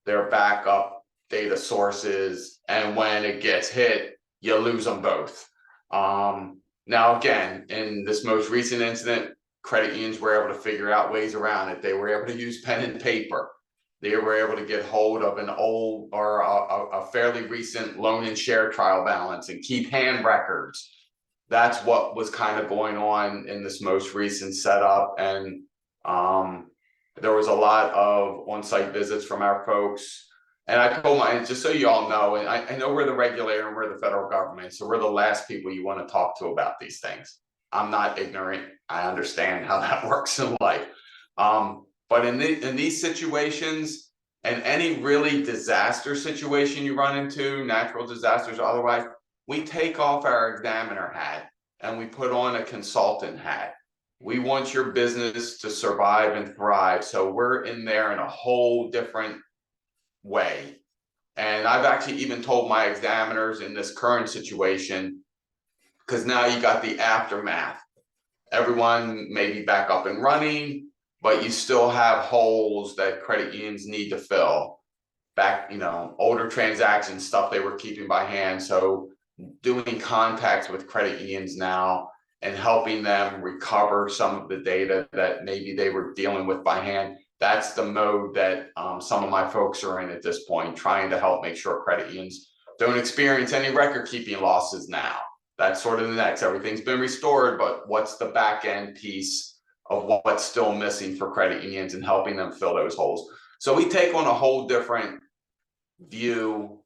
their backup data sources. And when it gets hit, you lose them both. Now, again, in this most recent incident, credit unions were able to figure out ways around it. They were able to use pen and paper. They were able to get hold of an old or a fairly recent loan and share trial balance and keep hand records. That's what was kind of going on in this most recent setup. And there was a lot of on-site visits from our folks. And I told just so you all know, and I know we're the regulator and we're the federal government, so we're the last people you want to talk to about these things. I'm not ignorant. I understand how that works in life. But in these situations, and any really disaster situation you run into, natural disasters or otherwise, we take off our examiner hat and we put on a consultant hat. We want your business to survive and thrive. So we're in there in a whole different way. And I've actually even told my examiners in this current situation, because now you got the aftermath. Everyone may be back up and running, but you still have holes that credit unions need to fill. Back, older transactions, stuff they were keeping by hand. So doing contacts with credit unions now and helping them recover some of the data that maybe they were dealing with by hand. That's the mode that some of my folks are in at this point, trying to help make sure credit unions don't experience any record keeping losses now. That's sort of the next. Everything's been restored, but what's the back end piece of what's still missing for credit unions and helping them fill those holes? So we take on a whole different view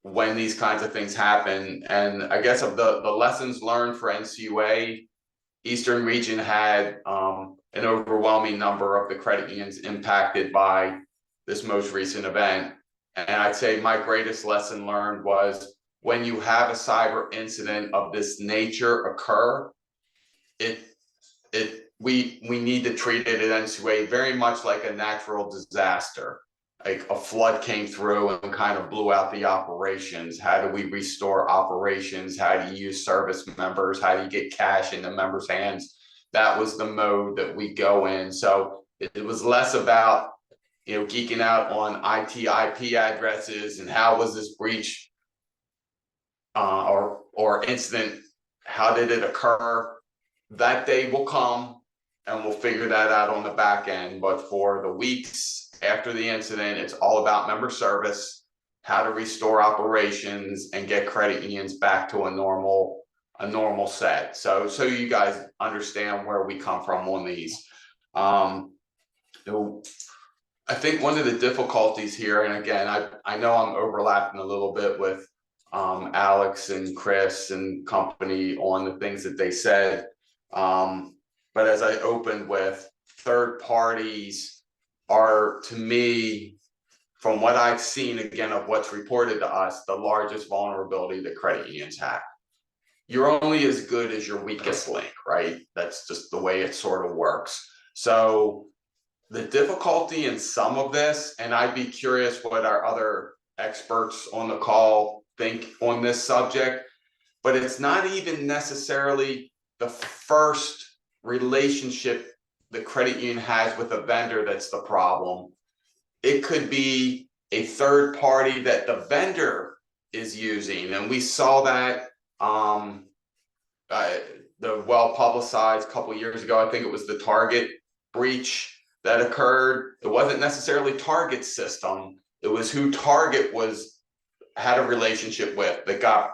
when these kinds of things happen. And I guess of the lessons learned for NCUA, Eastern region had an overwhelming number of the credit unions impacted by this most recent event. And I'd say my greatest lesson learned was when you have a cyber incident of this nature occur, we need to treat it at NCUA very much like a natural disaster. Like a flood came through and kind of blew out the operations. How do we restore operations? How do you use service members? How do you get cash in the members' hands? That was the mode that we go in. So it was less about, geeking out on IT IP addresses and how was this breach or incident, how did it occur? That day will come and we'll figure that out on the back end. But for the weeks after the incident, it's all about member service, how to restore operations and get credit unions back to a normal set. So you guys understand where we come from on these. I think one of the difficulties here, and again, I know I'm overlapping a little bit with Alex and Chris and company on the things that they said. But as I opened with, third parties are, to me, from what I've seen, again, of what's reported to us, the largest vulnerability that credit unions have. You're only as good as your weakest link, right? That's just the way it sort of works. So the difficulty in some of this, and I'd be curious what our other experts on the call think on this subject, but it's not even necessarily the first relationship the credit union has with a vendor that's the problem. It could be a third party that the vendor is using. And we saw that the well publicized couple of years ago. I think it was the Target breach that occurred. It wasn't necessarily Target's system. It was who Target had a relationship with that got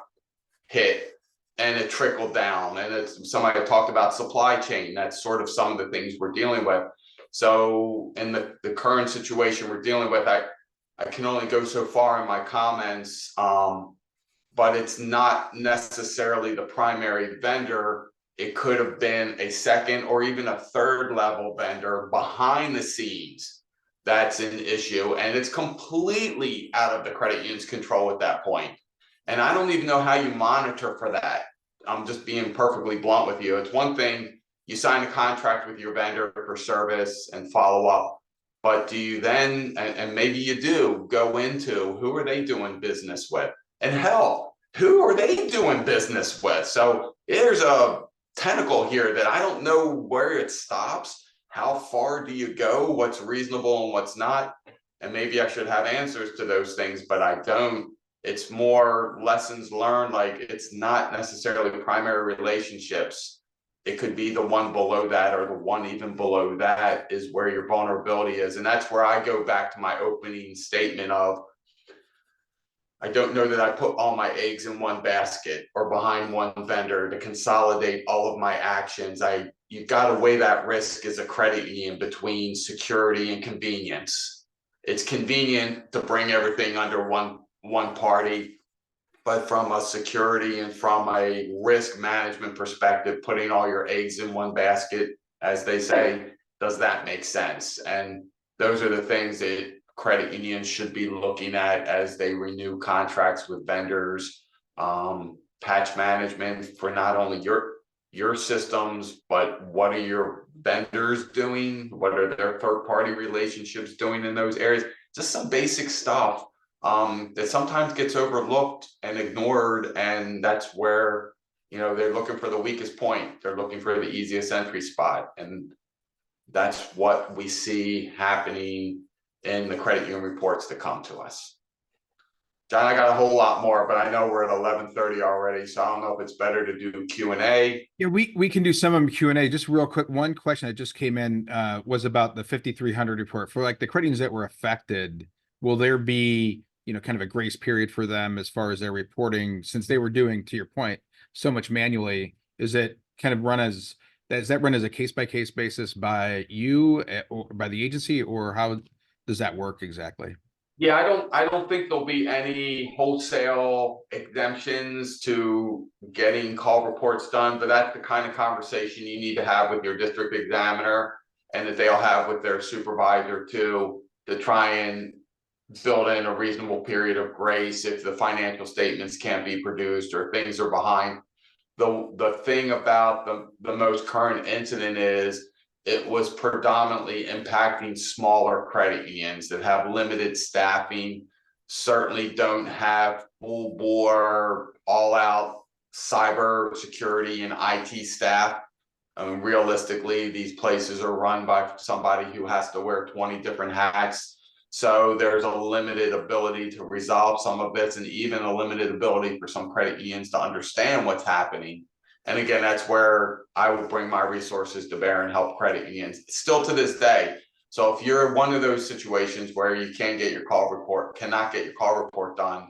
hit, and it trickled down. And it's somebody talked about supply chain. That's sort of some of the things we're dealing with. So in the current situation we're dealing with, I can only go so far in my comments, but it's not necessarily the primary vendor. It could have been a second or even a third level vendor behind the scenes. That's an issue, and it's completely out of the credit union's control at that point. And I don't even know how you monitor for that. I'm just being perfectly blunt with you. It's one thing, you sign a contract with your vendor for service and follow up. But do you then, and maybe you do, go into who are they doing business with? And hell, who are they doing business with? So there's a tentacle here that I don't know where it stops. How far do you go? What's reasonable and what's not? And maybe I should have answers to those things, but I don't. It's more lessons learned. Like, it's not necessarily primary relationships. It could be the one below that, or the one even below that is where your vulnerability is. And that's where I go back to my opening statement of, I don't know that I put all my eggs in one basket or behind one vendor to consolidate all of my actions. You've got to weigh that risk as a credit union between security and convenience. It's convenient to bring everything under one party, but from a security and from a risk management perspective, putting all your eggs in one basket, as they say, does that make sense? And those are the things that credit unions should be looking at as they renew contracts with vendors. Patch management for not only your systems, but what are your vendors doing? What are their third-party relationships doing in those areas? Just some basic stuff that sometimes gets overlooked and ignored, and that's where, they're looking for the weakest point. They're looking for the easiest entry spot, and that's what we see happening in the credit union reports that come to us. John, I got a whole lot more, but I know we're at 11:30 already, so I don't know if it's better to do Q&A. Yeah, we can do some of them Q&A. Just real quick, one question that just came in was about the 5300 report. For like the credit unions that were affected, will there be, kind of a grace period for them as far as their reporting, since they were doing, to your point, so much manually? Is it kind of does that run as a case-by-case basis by you or by the agency, or how does that work exactly? Yeah, I don't think there'll be any wholesale exemptions to getting call reports done, but that's the kind of conversation you need to have with your district examiner, and that they'll have with their supervisor too, to try and build in a reasonable period of grace if the financial statements can't be produced or things are behind. The thing about the most current incident is it was predominantly impacting smaller credit unions that have limited staffing, certainly don't have full bore, all out cyber security and IT staff. Realistically, these places are run by somebody who has to wear 20 different hats. So there's a limited ability to resolve some of this, and even a limited ability for some credit unions to understand what's happening. And again, that's where I would bring my resources to bear and help credit unions still to this day. So if you're one of those situations where you cannot get your call report done,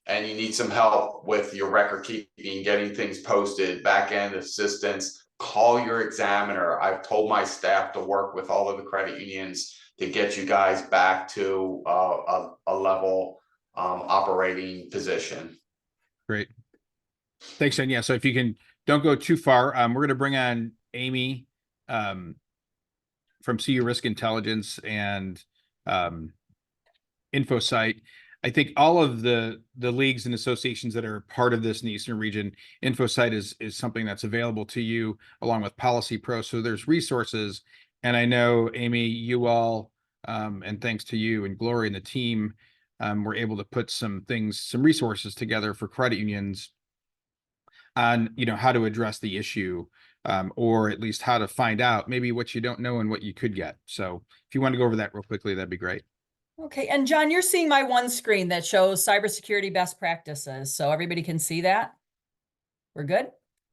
and you need some help with your record keeping, getting things posted, back end assistance, call your examiner. I've told my staff to work with all of the credit unions to get you guys back to a level operating position. Great. Thanks, Jen. Yeah, so if you can, don't go too far. We're going to bring on Amy from CU Risk Intelligence and InfoSight. I think all of the leagues and associations that are part of this in the Eastern region, InfoSight is something that's available to you along with Policy Pro. So there's resources. And I know, Amy, you all, and thanks to you and Glory and the team, were able to put some resources together for credit unions on, how to address the issue, or at least how to find out maybe what you don't know and what you could get. So if you want to go over that real quickly, that'd be great. Okay, and John, you're seeing my one screen that shows cybersecurity best practices, so everybody can see that? We're good?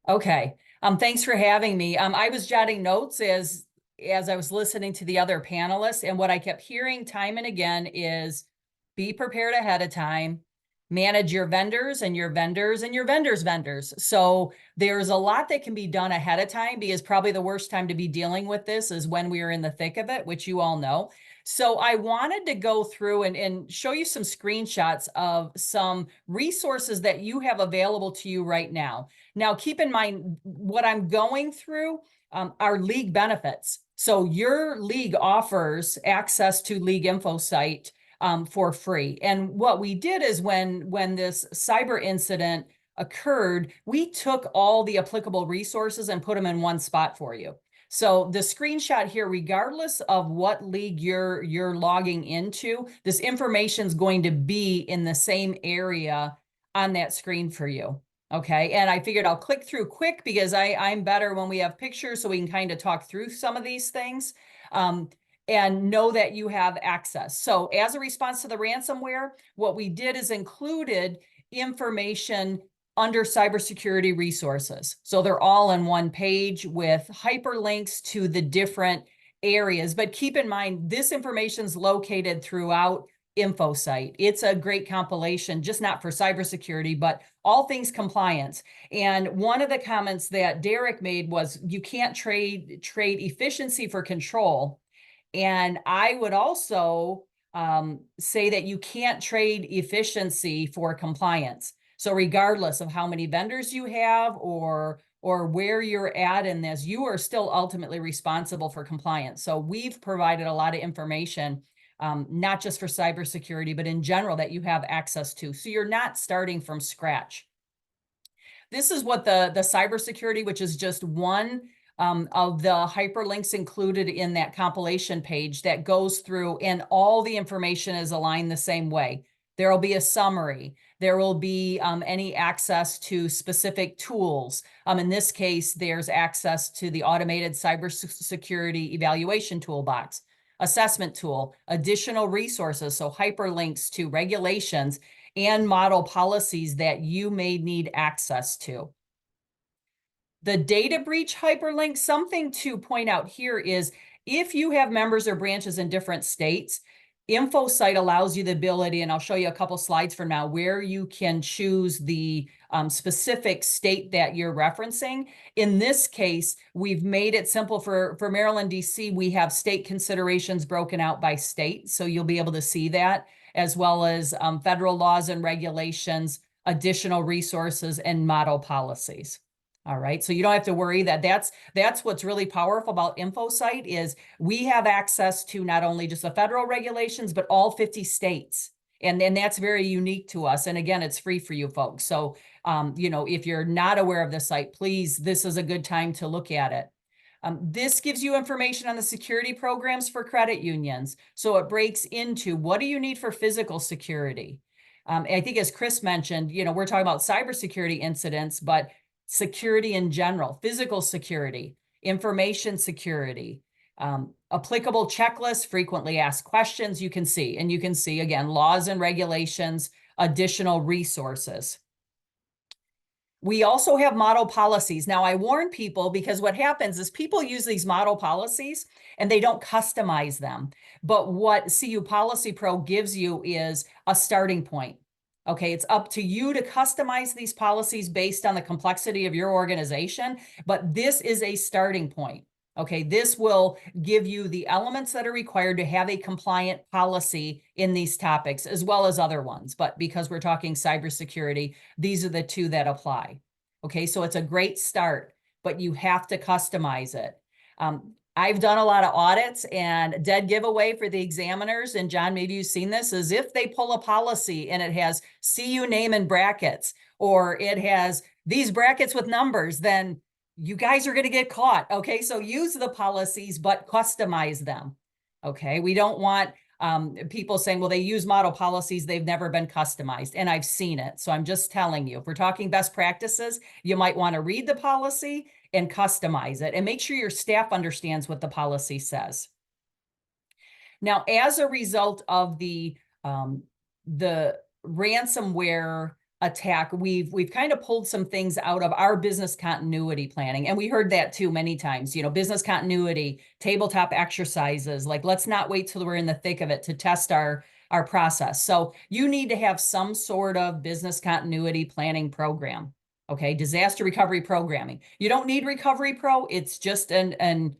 Okay, thanks for having me. I was jotting notes as as I was listening to the other panelists, and what I kept hearing time and again is be prepared ahead of time, manage your vendors and your vendors and your vendors' vendors. So there's a lot that can be done ahead of time, because probably the worst time to be dealing with this is when we are in the thick of it, which you all know. So I wanted to go through and show you some screenshots of some resources that you have available to you right now. Now, keep in mind what I'm going through are league benefits. So your league offers access to League Info site for free. And what we did is when this cyber incident occurred, we took all the applicable resources and put them in one spot for you. So the screenshot here, regardless of what league you're logging into, this information is going to be in the same area on that screen for you. Okay, and I figured I'll click through quick because I'm better when we have pictures, so we can kind of talk through some of these things and know that you have access. So as a response to the ransomware, what we did is included information under cybersecurity resources. So they're all on one page with hyperlinks to the different areas. But keep in mind, this information is located throughout InfoSite. It's a great compilation, just not for cybersecurity, but all things compliance. And one of the comments that Derek made was you can't trade efficiency for control. And I would also say that you can't trade efficiency for compliance. So regardless of how many vendors you have or where you're at in this, you are still ultimately responsible for compliance. So we've provided a lot of information, not just for cybersecurity, but in general that you have access to. So you're not starting from scratch. This is what the cybersecurity, which is just one of the hyperlinks included in that compilation page that goes through, and all the information is aligned the same way. There will be a summary. There will be any access to specific tools. In this case, there's access to the automated cybersecurity evaluation toolbox, assessment tool, additional resources, so hyperlinks to regulations and model policies that you may need access to. The data breach hyperlink, something to point out here is if you have members or branches in different states, InfoSite allows you the ability, and I'll show you a couple slides from now, where you can choose the specific state that you're referencing. In this case, we've made it simple for Maryland, DC. We have state considerations broken out by state, so you'll be able to see that, as well as federal laws and regulations, additional resources, and model policies. All right, so you don't have to worry that's what's really powerful about InfoSite is we have access to not only just the federal regulations, but all 50 states. And then that's very unique to us. And again, it's free for you folks. So, you know, if you're not aware of the site, please, this is a good time to look at it. This gives you information on the security programs for credit unions. So it breaks into what do you need for physical security? I think as Chris mentioned, you know, we're talking about cybersecurity incidents, but security in general, physical security, information security, applicable checklists, frequently asked questions you can see. And you can see, again, laws and regulations, additional resources. We also have model policies. Now, I warn people because what happens is people use these model policies and they don't customize them. But what CU Policy Pro gives you is a starting point. Okay, it's up to you to customize these policies based on the complexity of your organization, but this is a starting point. Okay, this will give you the elements that are required to have a compliant policy in these topics, as well as other ones. But because we're talking cybersecurity, these are the two that apply. Okay, so it's a great start, but you have to customize it. I've done a lot of audits, and dead giveaway for the examiners, and John, maybe you've seen this, is if they pull a policy and it has CU name in brackets, or it has these brackets with numbers, then you guys are going to get caught. Okay, so use the policies, but customize them. Okay, we don't want people saying, well, they use model policies, they've never been customized, and I've seen it. So I'm just telling you, if we're talking best practices, you might want to read the policy and customize it and make sure your staff understands what the policy says. Now, as a result of the ransomware attack, we've kind of pulled some things out of our business continuity planning. And we heard that too many times, business continuity, tabletop exercises, like let's not wait till we're in the thick of it to test our process. So you need to have some sort of business continuity planning program. Okay, disaster recovery programming. You don't need Recovery Pro. It's just an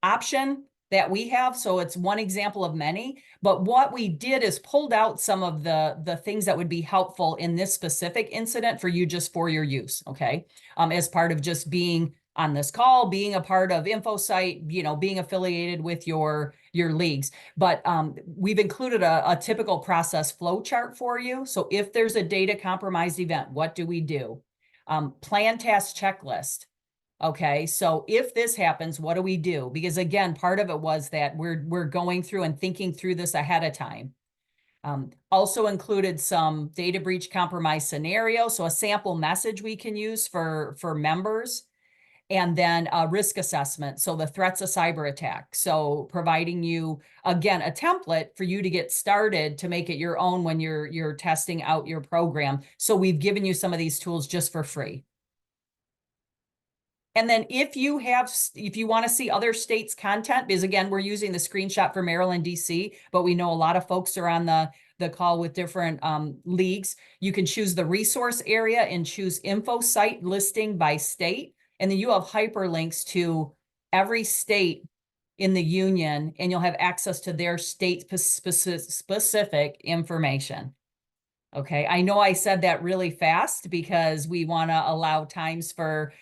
option that we have. So it's one example of many. But what we did is pulled out some of the things that would be helpful in this specific incident for you, just for your use. Okay, as part of just being on this call, being a part of InfoSite, being affiliated with your leagues. But we've included a typical process flow chart for you. So if there's a data compromised event, what do we do? Plan task checklist. Okay, so if this happens, what do we do? Because again, part of it was that we're going through and thinking through this ahead of time. Also included some data breach compromise scenario, so a sample message we can use for members, and then a risk assessment, so the threats of cyber attack. So providing you, again, a template for you to get started to make it your own when you're testing out your program. So we've given you some of these tools just for free. And then if you want to see other states' content, because again, we're using the screenshot for Maryland, DC, but we know a lot of folks are on the call with different leagues. You can choose the resource area and choose info site listing by state. And then you have hyperlinks to every state in the union, and you'll have access to their state specific information. Okay, I know I said that really fast because we want to allow times for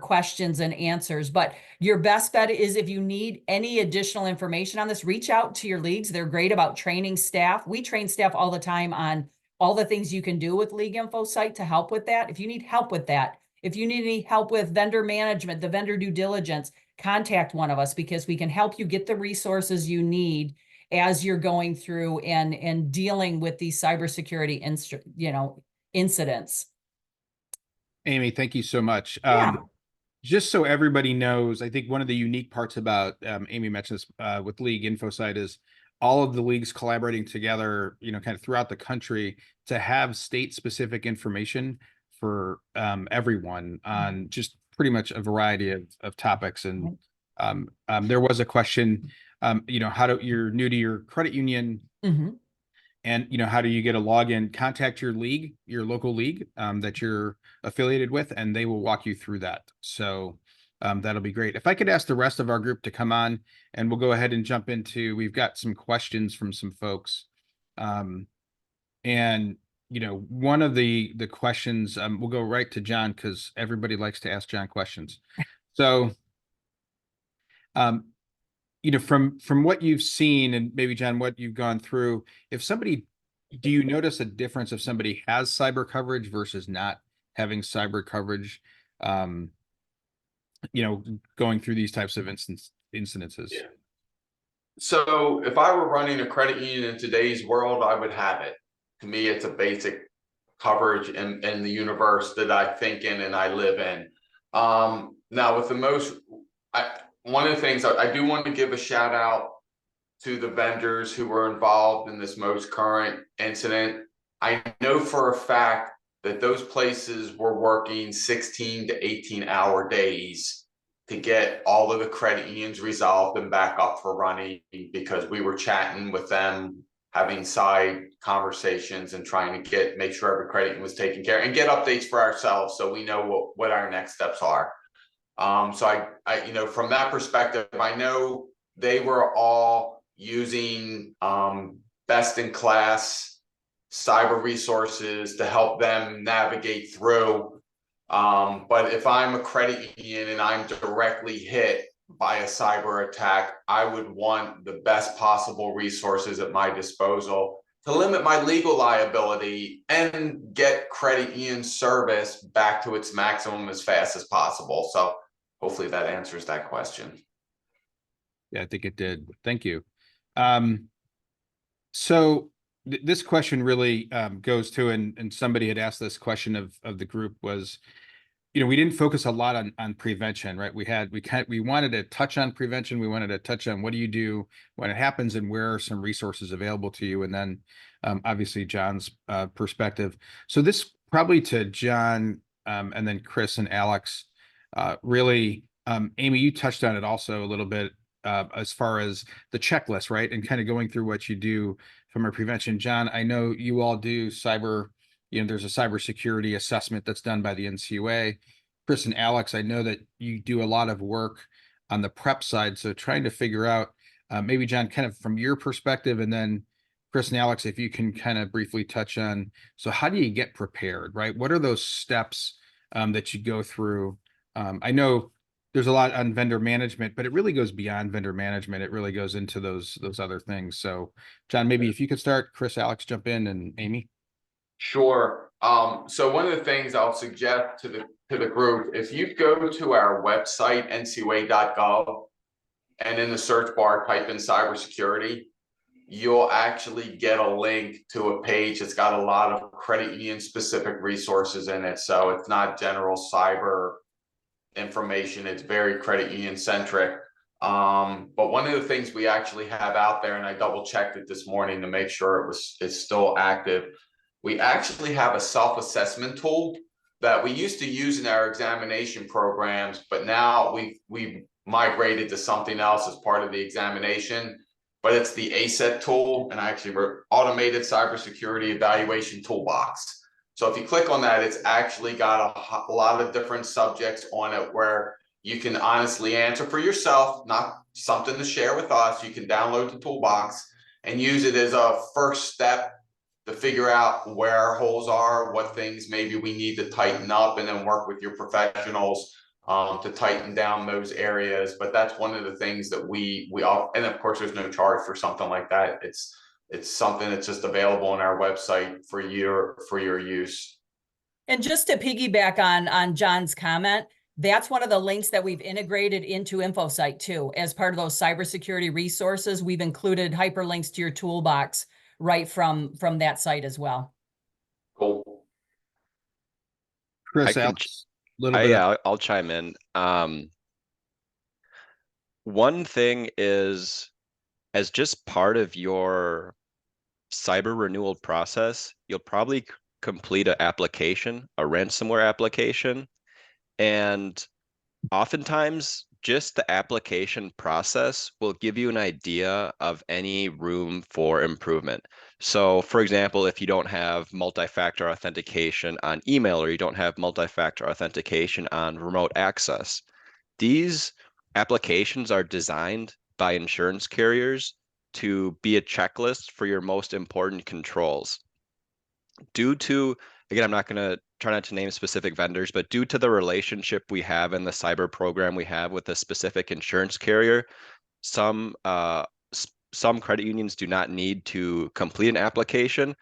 questions and answers, but your best bet is if you need any additional information on this, reach out to your leagues. They're great about training staff. We train staff all the time on all the things you can do with League Info Site to help with that. If you need help with that, if you need any help with vendor management, the vendor due diligence, contact one of us because we can help you get the resources you need as you're going through and dealing with these cybersecurity incidents. Amy, thank you so much. Yeah. Just so everybody knows, I think one of the unique parts about Amy mentioned this with League InfoSite is all of the leagues collaborating together, kind of throughout the country to have state-specific information for everyone on just pretty much a variety of topics. And there was a question, you're new to your credit union. Mm-hmm. And, how do you get a login? Contact your league, your local league that you're affiliated with, and they will walk you through that. So that'll be great. If I could ask the rest of our group to come on, and we'll go ahead and jump into, we've got some questions from some folks. And, one of the questions, we'll go right to John because everybody likes to ask John questions. So, from what you've seen and maybe John, what you've gone through, do you notice a difference if somebody has cyber coverage versus not having cyber coverage, going through these types of incidences? Yeah. So if I were running a credit union in today's world, I would have it. To me, it's a basic coverage in the universe that I think in and I live in. Now with one of the things I do want to give a shout out to the vendors who were involved in this most current incident. I know for a fact that those places were working 16 to 18-hour days to get all of the credit unions resolved and back up for running because we were chatting with them, having side conversations and trying to make sure every credit union was taken care of and get updates for ourselves so we know what our next steps are. So I from that perspective, I know they were all using best in class cyber resources to help them navigate through. But if I'm a credit union and I'm directly hit by a cyber attack, I would want the best possible resources at my disposal to limit my legal liability and get credit union service back to its maximum as fast as possible. So hopefully that answers that question. Yeah, I think it did. Thank you. So this question really goes to, and somebody had asked this question of the group was, we didn't focus a lot on prevention, right? We wanted to touch on prevention. We wanted to touch on what do you do when it happens and where are some resources available to you? And then obviously John's perspective. So this probably to John, and then Chris and Alex. Really, Amy, you touched on it also a little bit, as far as the checklist, right? And kind of going through what you do from a prevention. John, I know you all do cyber, there's a cybersecurity assessment that's done by the NCUA. Chris and Alex, I know that you do a lot of work on the prep side. So trying to figure out, maybe John, kind of from your perspective, and then Chris and Alex, if you can kind of briefly touch on, so how do you get prepared, right? What are those steps that you go through? I know there's a lot on vendor management, but it really goes beyond vendor management. It really goes into those other things. So, John, maybe if you could start, Chris, Alex, jump in, and Amy. Sure. So one of the things I'll suggest to the group, if you go to our website, ncua.gov, and in the search bar type in cybersecurity, you'll actually get a link to a page that's got a lot of credit union specific resources in it. So it's not general cyber information, it's very credit union centric. But one of the things we actually have out there, and I double checked it this morning to make sure it's still active, we actually have a self-assessment tool that we used to use in our examination programs, but now we've migrated to something else as part of the examination. But it's the ASET tool, and actually we're automated cybersecurity evaluation toolbox. So if you click on that, it's actually got a lot of different subjects on it where you can honestly answer for yourself, not something to share with us. You can download the toolbox and use it as a first step to figure out where our holes are, what things maybe we need to tighten up, and then work with your professionals to tighten down those areas. But that's one of the things that we all, and of course there's no charge for something like that. It's something that's just available on our website for your use. And just to piggyback on John's comment, that's one of the links that we've integrated into InfoSite too. As part of those cybersecurity resources, we've included hyperlinks to your toolbox right from that site as well. Cool. Chris, Alex, a little bit. Yeah, I'll chime in. One thing is, as just part of your cyber renewal process, you'll probably complete an application, a ransomware application, and oftentimes just the application process will give you an idea of any room for improvement. So for example, if you don't have multi-factor authentication on email, or you don't have multi-factor authentication on remote access, these applications are designed by insurance carriers to be a checklist for your most important controls. Due to, again, I'm not going to try not to name specific vendors, but due to the relationship we have in the cyber program we have with a specific insurance carrier, some credit unions do not need to complete an application.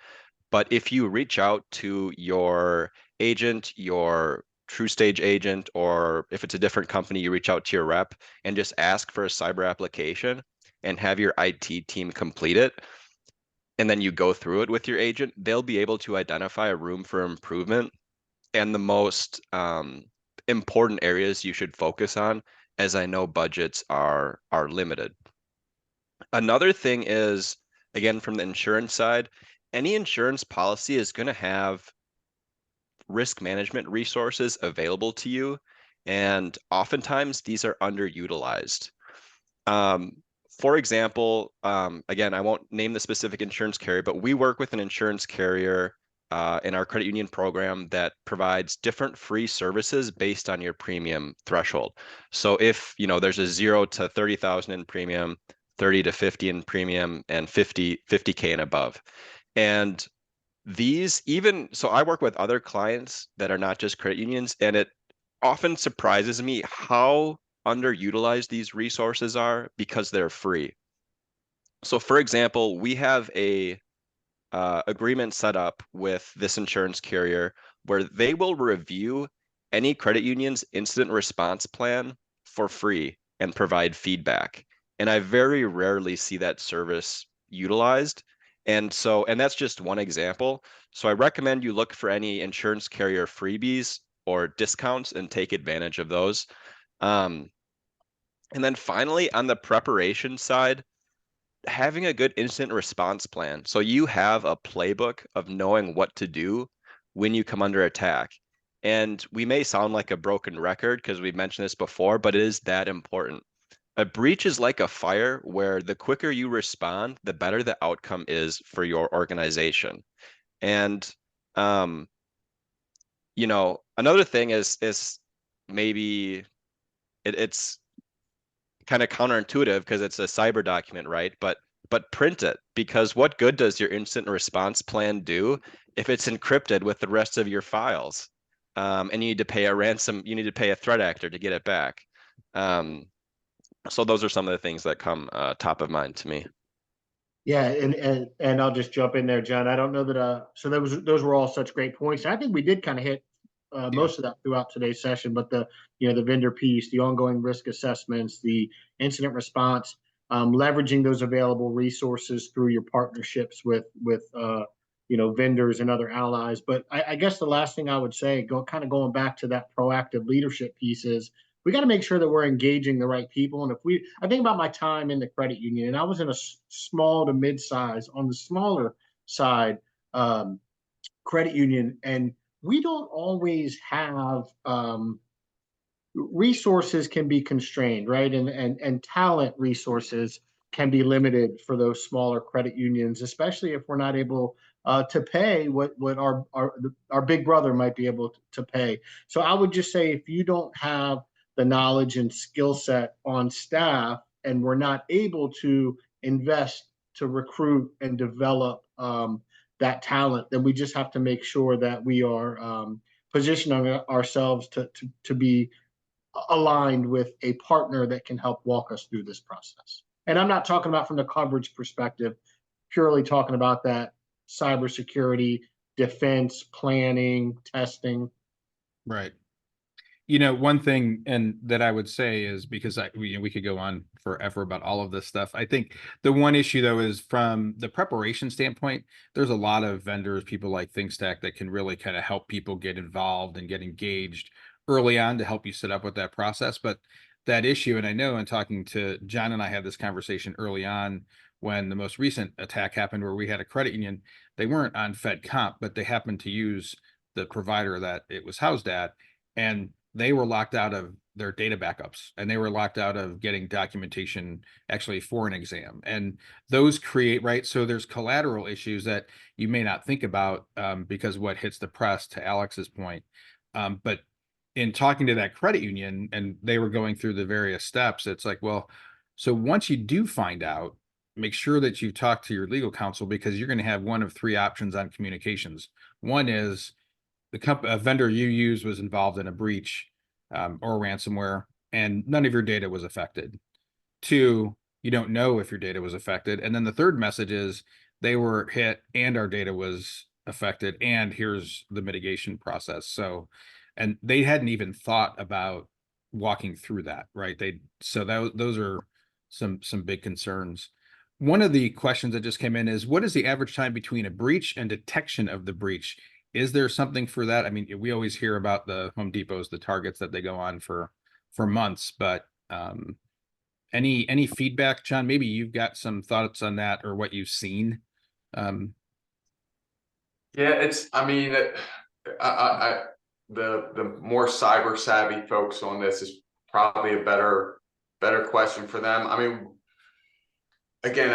But if you reach out to your agent, your TruStage agent, or if it's a different company, you reach out to your rep and just ask for a cyber application and have your IT team complete it, and then you go through it with your agent, they'll be able to identify a room for improvement and the most important areas you should focus on, as I know budgets are limited. Another thing is, again, from the insurance side, any insurance policy is going to have risk management resources available to you, and oftentimes these are underutilized. For example, again, I won't name the specific insurance carrier, but we work with an insurance carrier in our credit union program that provides different free services based on your premium threshold. So if there's a 0 to 30,000 in premium, 30 to 50 in premium, and 50K and above. And these, even so, I work with other clients that are not just credit unions, and it often surprises me how underutilized these resources are because they're free. So for example, we have a agreement set up with this insurance carrier where they will review any credit union's incident response plan for free and provide feedback. And I very rarely see that service utilized. And that's just one example. So I recommend you look for any insurance carrier freebies or discounts and take advantage of those. And then finally, on the preparation side, having a good incident response plan. So you have a playbook of knowing what to do when you come under attack. And we may sound like a broken record because we've mentioned this before, but it is that important. A breach is like a fire where the quicker you respond, the better the outcome is for your organization. And you know, another thing is maybe it's kind of counterintuitive because it's a cyber document, right? But print it, because what good does your incident response plan do if it's encrypted with the rest of your files? And you need to pay a ransom, you need to pay a threat actor to get it back. So those are some of the things that come top of mind to me. Yeah, and I'll just jump in there, John. I don't know that so those were all such great points. I think we did kind of hit most of that throughout today's session, but the vendor piece, the ongoing risk assessments, the incident response, leveraging those available resources through your partnerships with vendors and other allies. But I guess the last thing I would say, going back to that proactive leadership piece, is we got to make sure that we're engaging the right people. And I think about my time in the credit union, and I was in a small to mid-size, on the smaller side, credit union, and we don't always have resources can be constrained, right? And talent resources can be limited for those smaller credit unions, especially if we're not able to pay what our big brother might be able to pay. So I would just say, if you don't have the knowledge and skill set on staff, and we're not able to invest to recruit and develop that talent, then we just have to make sure that we are positioning ourselves to be aligned with a partner that can help walk us through this process. And I'm not talking about from the coverage perspective, purely talking about that cybersecurity, defense, planning, testing. Right. You know, one thing and that I would say is, because we could go on forever about all of this stuff. I think the one issue though is, from the preparation standpoint, there's a lot of vendors, people like ThinkStack, that can really kind of help people get involved and get engaged early on to help you set up with that process. But that issue, and I know in talking to John, and I had this conversation early on when the most recent attack happened, where we had a credit union, they weren't on Fed comp, but they happened to use the provider that it was housed at, and they were locked out of their data backups, and they were locked out of getting documentation actually for an exam. And those create, right? So there's collateral issues that you may not think about because what hits the press, to Alex's point. But in talking to that credit union, and they were going through the various steps, it's like, well, so once you do find out, make sure that you talk to your legal counsel, because you're going to have one of three options on communications. One is a vendor you use was involved in a breach or ransomware, and none of your data was affected. Two, you don't know if your data was affected. And then the third message is, they were hit and our data was affected, and here's the mitigation process. So, and they hadn't even thought about walking through that, right? Those are some big concerns. One of the questions that just came in is, what is the average time between a breach and detection of the breach? Is there something for that? I mean, we always hear about the Home Depots, the Targets that they go on for months, but any feedback, John? Maybe you've got some thoughts on that, or what you've seen. Yeah, the more cyber savvy folks on this is probably a better question for them. I mean, again,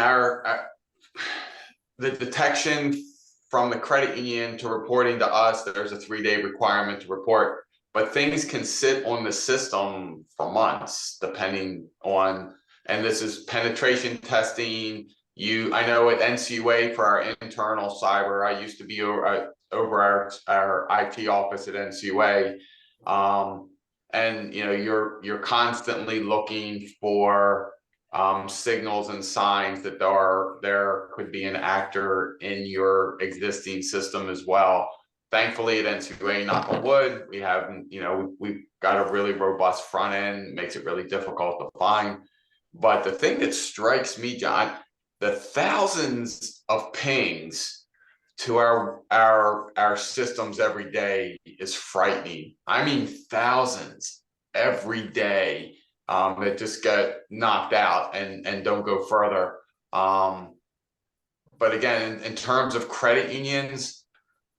the detection from the credit union to reporting to us, there's a 3-day requirement to report, but things can sit on the system for months, depending on, and this is penetration testing. I know at NCUA, for our internal cyber, I used to be over our IT office at NCUA. And you're constantly looking for signals and signs that there could be an actor in your existing system as well. Thankfully, at NCUA, knock on wood, we've got a really robust front end, makes it really difficult to find. But the thing that strikes me, John, the thousands of pings to our systems every day is frightening. I mean, thousands every day that just get knocked out and don't go further. But again, in terms of credit unions,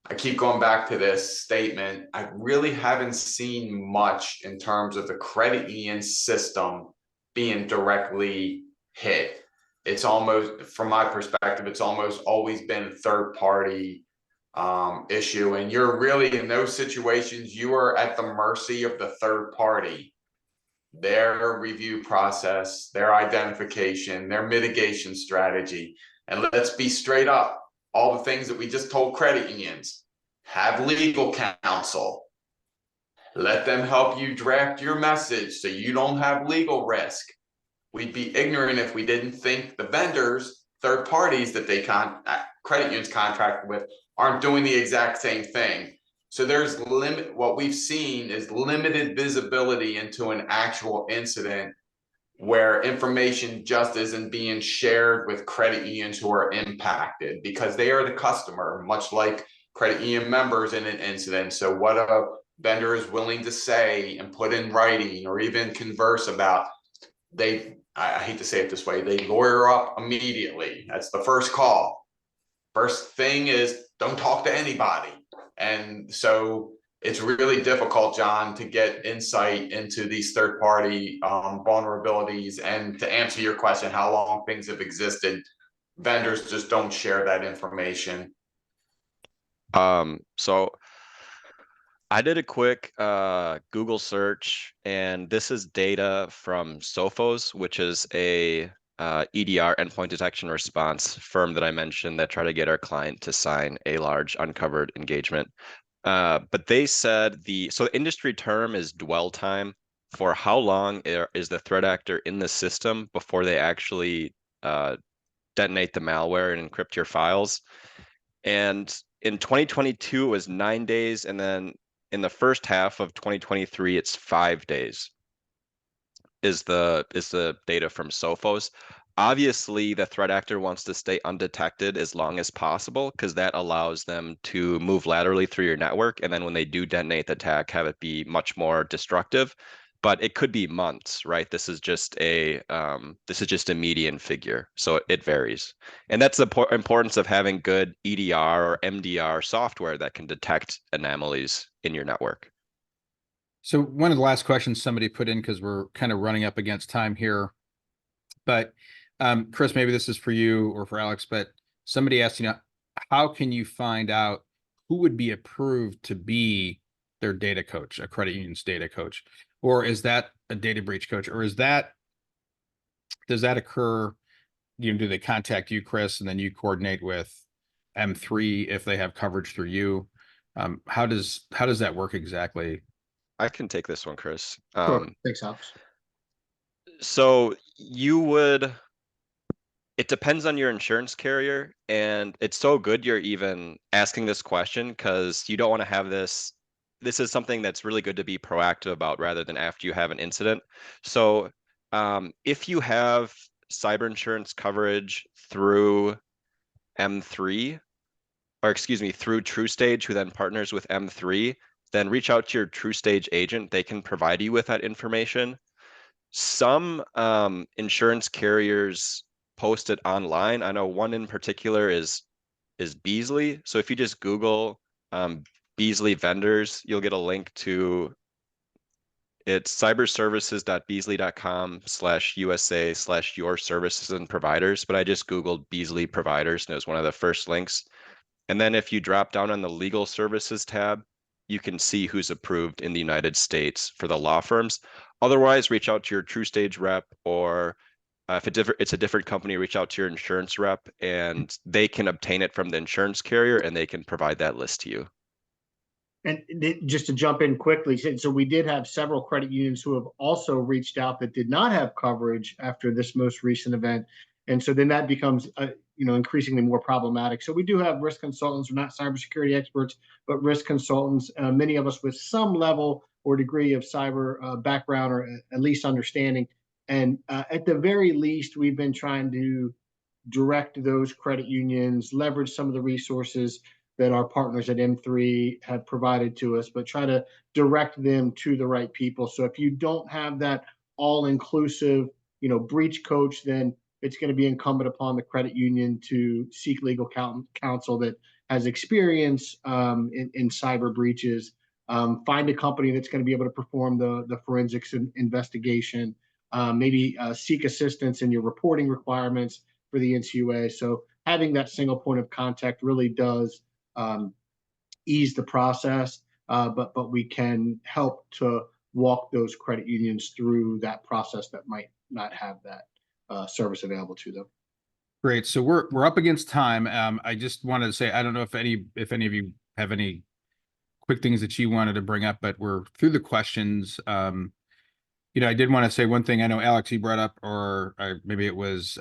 I keep going back to this statement. I really haven't seen much in terms of the credit union system being directly hit. It's almost, from my perspective, it's almost always been a third party issue. And you're really, in those situations, you are at the mercy of the third party, their review process, their identification, their mitigation strategy. And let's be straight up, all the things that we just told credit unions: have legal counsel, let them help you draft your message so you don't have legal risk. We'd be ignorant if we didn't think the vendors, third parties that they credit unions contract with, aren't doing the exact same thing. So there's what we've seen is limited visibility into an actual incident where information just isn't being shared with credit unions who are impacted, because they are the customer, much like credit union members in an incident. So what a vendor is willing to say and put in writing or even converse about, I hate to say it this way, they lawyer up immediately. That's the first call. First thing is, don't talk to anybody. And so it's really difficult, John, to get insight into these third-party vulnerabilities. And to answer your question, how long things have existed, vendors just don't share that information. So I did a quick Google search, and this is data from Sophos, which is a EDR, endpoint detection response firm that I mentioned that try to get our client to sign a large uncovered engagement. But they said the industry term is dwell time, for how long is the threat actor in the system before they actually detonate the malware and encrypt your files. And in 2022, it was 9 days, and then in the first half of 2023, it's 5 days. Is the data from Sophos. Obviously, the threat actor wants to stay undetected as long as possible, because that allows them to move laterally through your network, and then when they do detonate the attack, have it be much more destructive. But it could be months, right? This is just a median figure, so it varies, and that's the importance of having good EDR or MDR software that can detect anomalies in your network. So one of the last questions somebody put in, because we're kind of running up against time here, but Chris, maybe this is for you or for Alex, but somebody asked, how can you find out who would be approved to be their data coach, a credit union's data coach? Or is that a data breach coach? Or does that occur, do they contact you, Chris, and then you coordinate with M3 if they have coverage through you? How does that work exactly? I can take this one, Chris. Sure. Thanks, Alex. So it depends on your insurance carrier, and it's so good you're even asking this question, because you don't want to have this. This is something that's really good to be proactive about rather than after you have an incident. So if you have cyber insurance coverage through M3, or excuse me, through TrueStage, who then partners with M3, then reach out to your TrueStage agent. They can provide you with that information. Some insurance carriers post it online. I know one in particular is Beasley. So if you just Google Beasley vendors, you'll get a link to it's cyberservices.beasley.com/USA/your services and providers. But I just Googled Beasley providers, and it was one of the first links. And then if you drop down on the legal services tab, you can see who's approved in the United States for the law firms. Otherwise, reach out to your TrueStage rep, or if it's a different company, reach out to your insurance rep, and they can obtain it from the insurance carrier, and they can provide that list to you. And just to jump in quickly, so we did have several credit unions who have also reached out that did not have coverage after this most recent event. And so then that becomes, increasingly more problematic. So we do have risk consultants. We're not cybersecurity experts, but risk consultants, many of us with some level or degree of cyber background, or at least understanding. And at the very least, we've been trying to direct those credit unions, leverage some of the resources that our partners at M3 have provided to us, but try to direct them to the right people. So if you don't have that all-inclusive, breach coach, then it's going to be incumbent upon the credit union to seek legal counsel that has experience in cyber breaches. Find a company that's going to be able to perform the forensics investigation. Maybe seek assistance in your reporting requirements for the NCUA. So having that single point of contact really does ease the process, but we can help to walk those credit unions through that process that might not have that service available to them. Great. So we're up against time. I just wanted to say, I don't know if any of you have any quick things that you wanted to bring up, but we're through the questions. You know, I did want to say one thing. I know Alex, you brought up, or maybe it was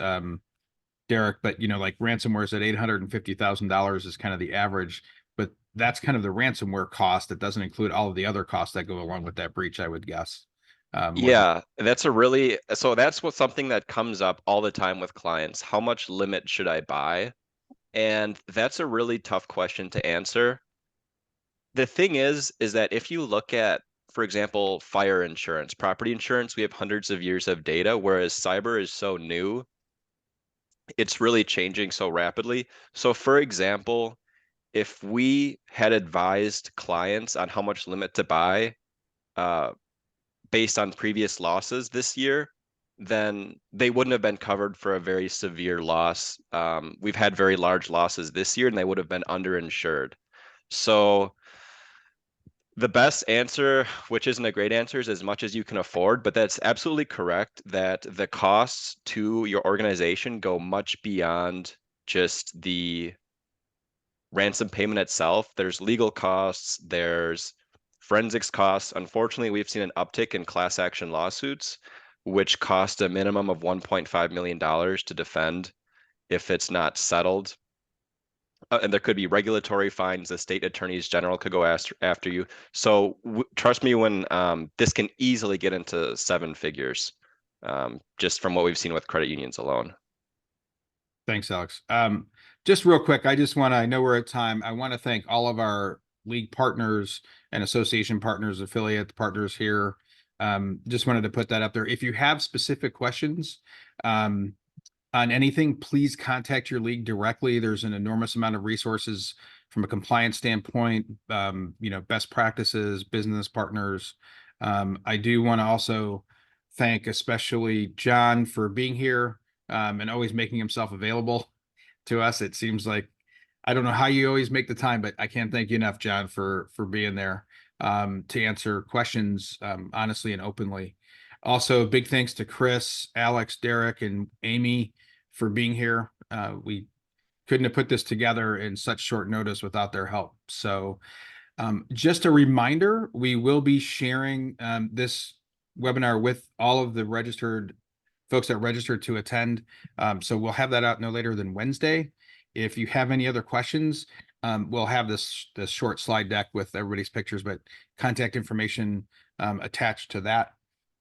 Derek, but you know, like ransomware is at $850,000 is kind of the average, but that's kind of the ransomware cost. It doesn't include all of the other costs that go along with that breach, I would guess. Yeah, that's something that comes up all the time with clients. How much limit should I buy? And that's a really tough question to answer. The thing is that if you look at, for example, fire insurance, property insurance, we have hundreds of years of data, whereas cyber is so new, it's really changing so rapidly. So for example, if we had advised clients on how much limit to buy, based on previous losses this year, then they wouldn't have been covered for a very severe loss. We've had very large losses this year and they would have been underinsured. So the best answer, which isn't a great answer, is as much as you can afford, but that's absolutely correct that the costs to your organization go much beyond just the ransom payment itself. There's legal costs, there's forensics costs. Unfortunately, we've seen an uptick in class action lawsuits, which cost a minimum of $1.5 million to defend if it's not settled. And there could be regulatory fines. The state attorneys general could go after you. So trust me when this can easily get into seven figures, just from what we've seen with credit unions alone. Thanks, Alex. Just real quick, I know we're at time. I want to thank all of our league partners and association partners, affiliate partners here. Just wanted to put that up there. If you have specific questions on anything, please contact your league directly. There's an enormous amount of resources from a compliance standpoint, you know, best practices, business partners. I do want to also thank especially John for being here and always making himself available to us. It seems like, I don't know how you always make the time, but I can't thank you enough, John, for being there to answer questions honestly and openly. Also, big thanks to Chris, Alex, Derek, and Amy for being here. We couldn't have put this together in such short notice without their help. So just a reminder, we will be sharing this webinar with all of the registered folks that registered to attend. So we'll have that out no later than Wednesday. If you have any other questions, we'll have this short slide deck with everybody's pictures, but contact information attached to that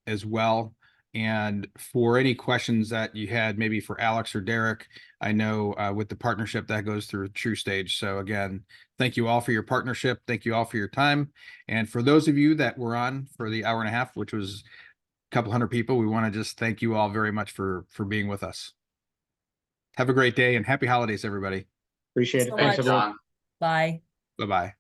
as well. And for any questions that you had, maybe for Alex or Derek, I know with the partnership that goes through TrueStage. So again, thank you all for your partnership. Thank you all for your time. And for those of you that were on for the hour and a half, which was a couple hundred people, we want to just thank you all very much for being with us. Have a great day and happy holidays, everybody. Appreciate it. So Thanks, much. everyone. John. Bye. Bye-bye.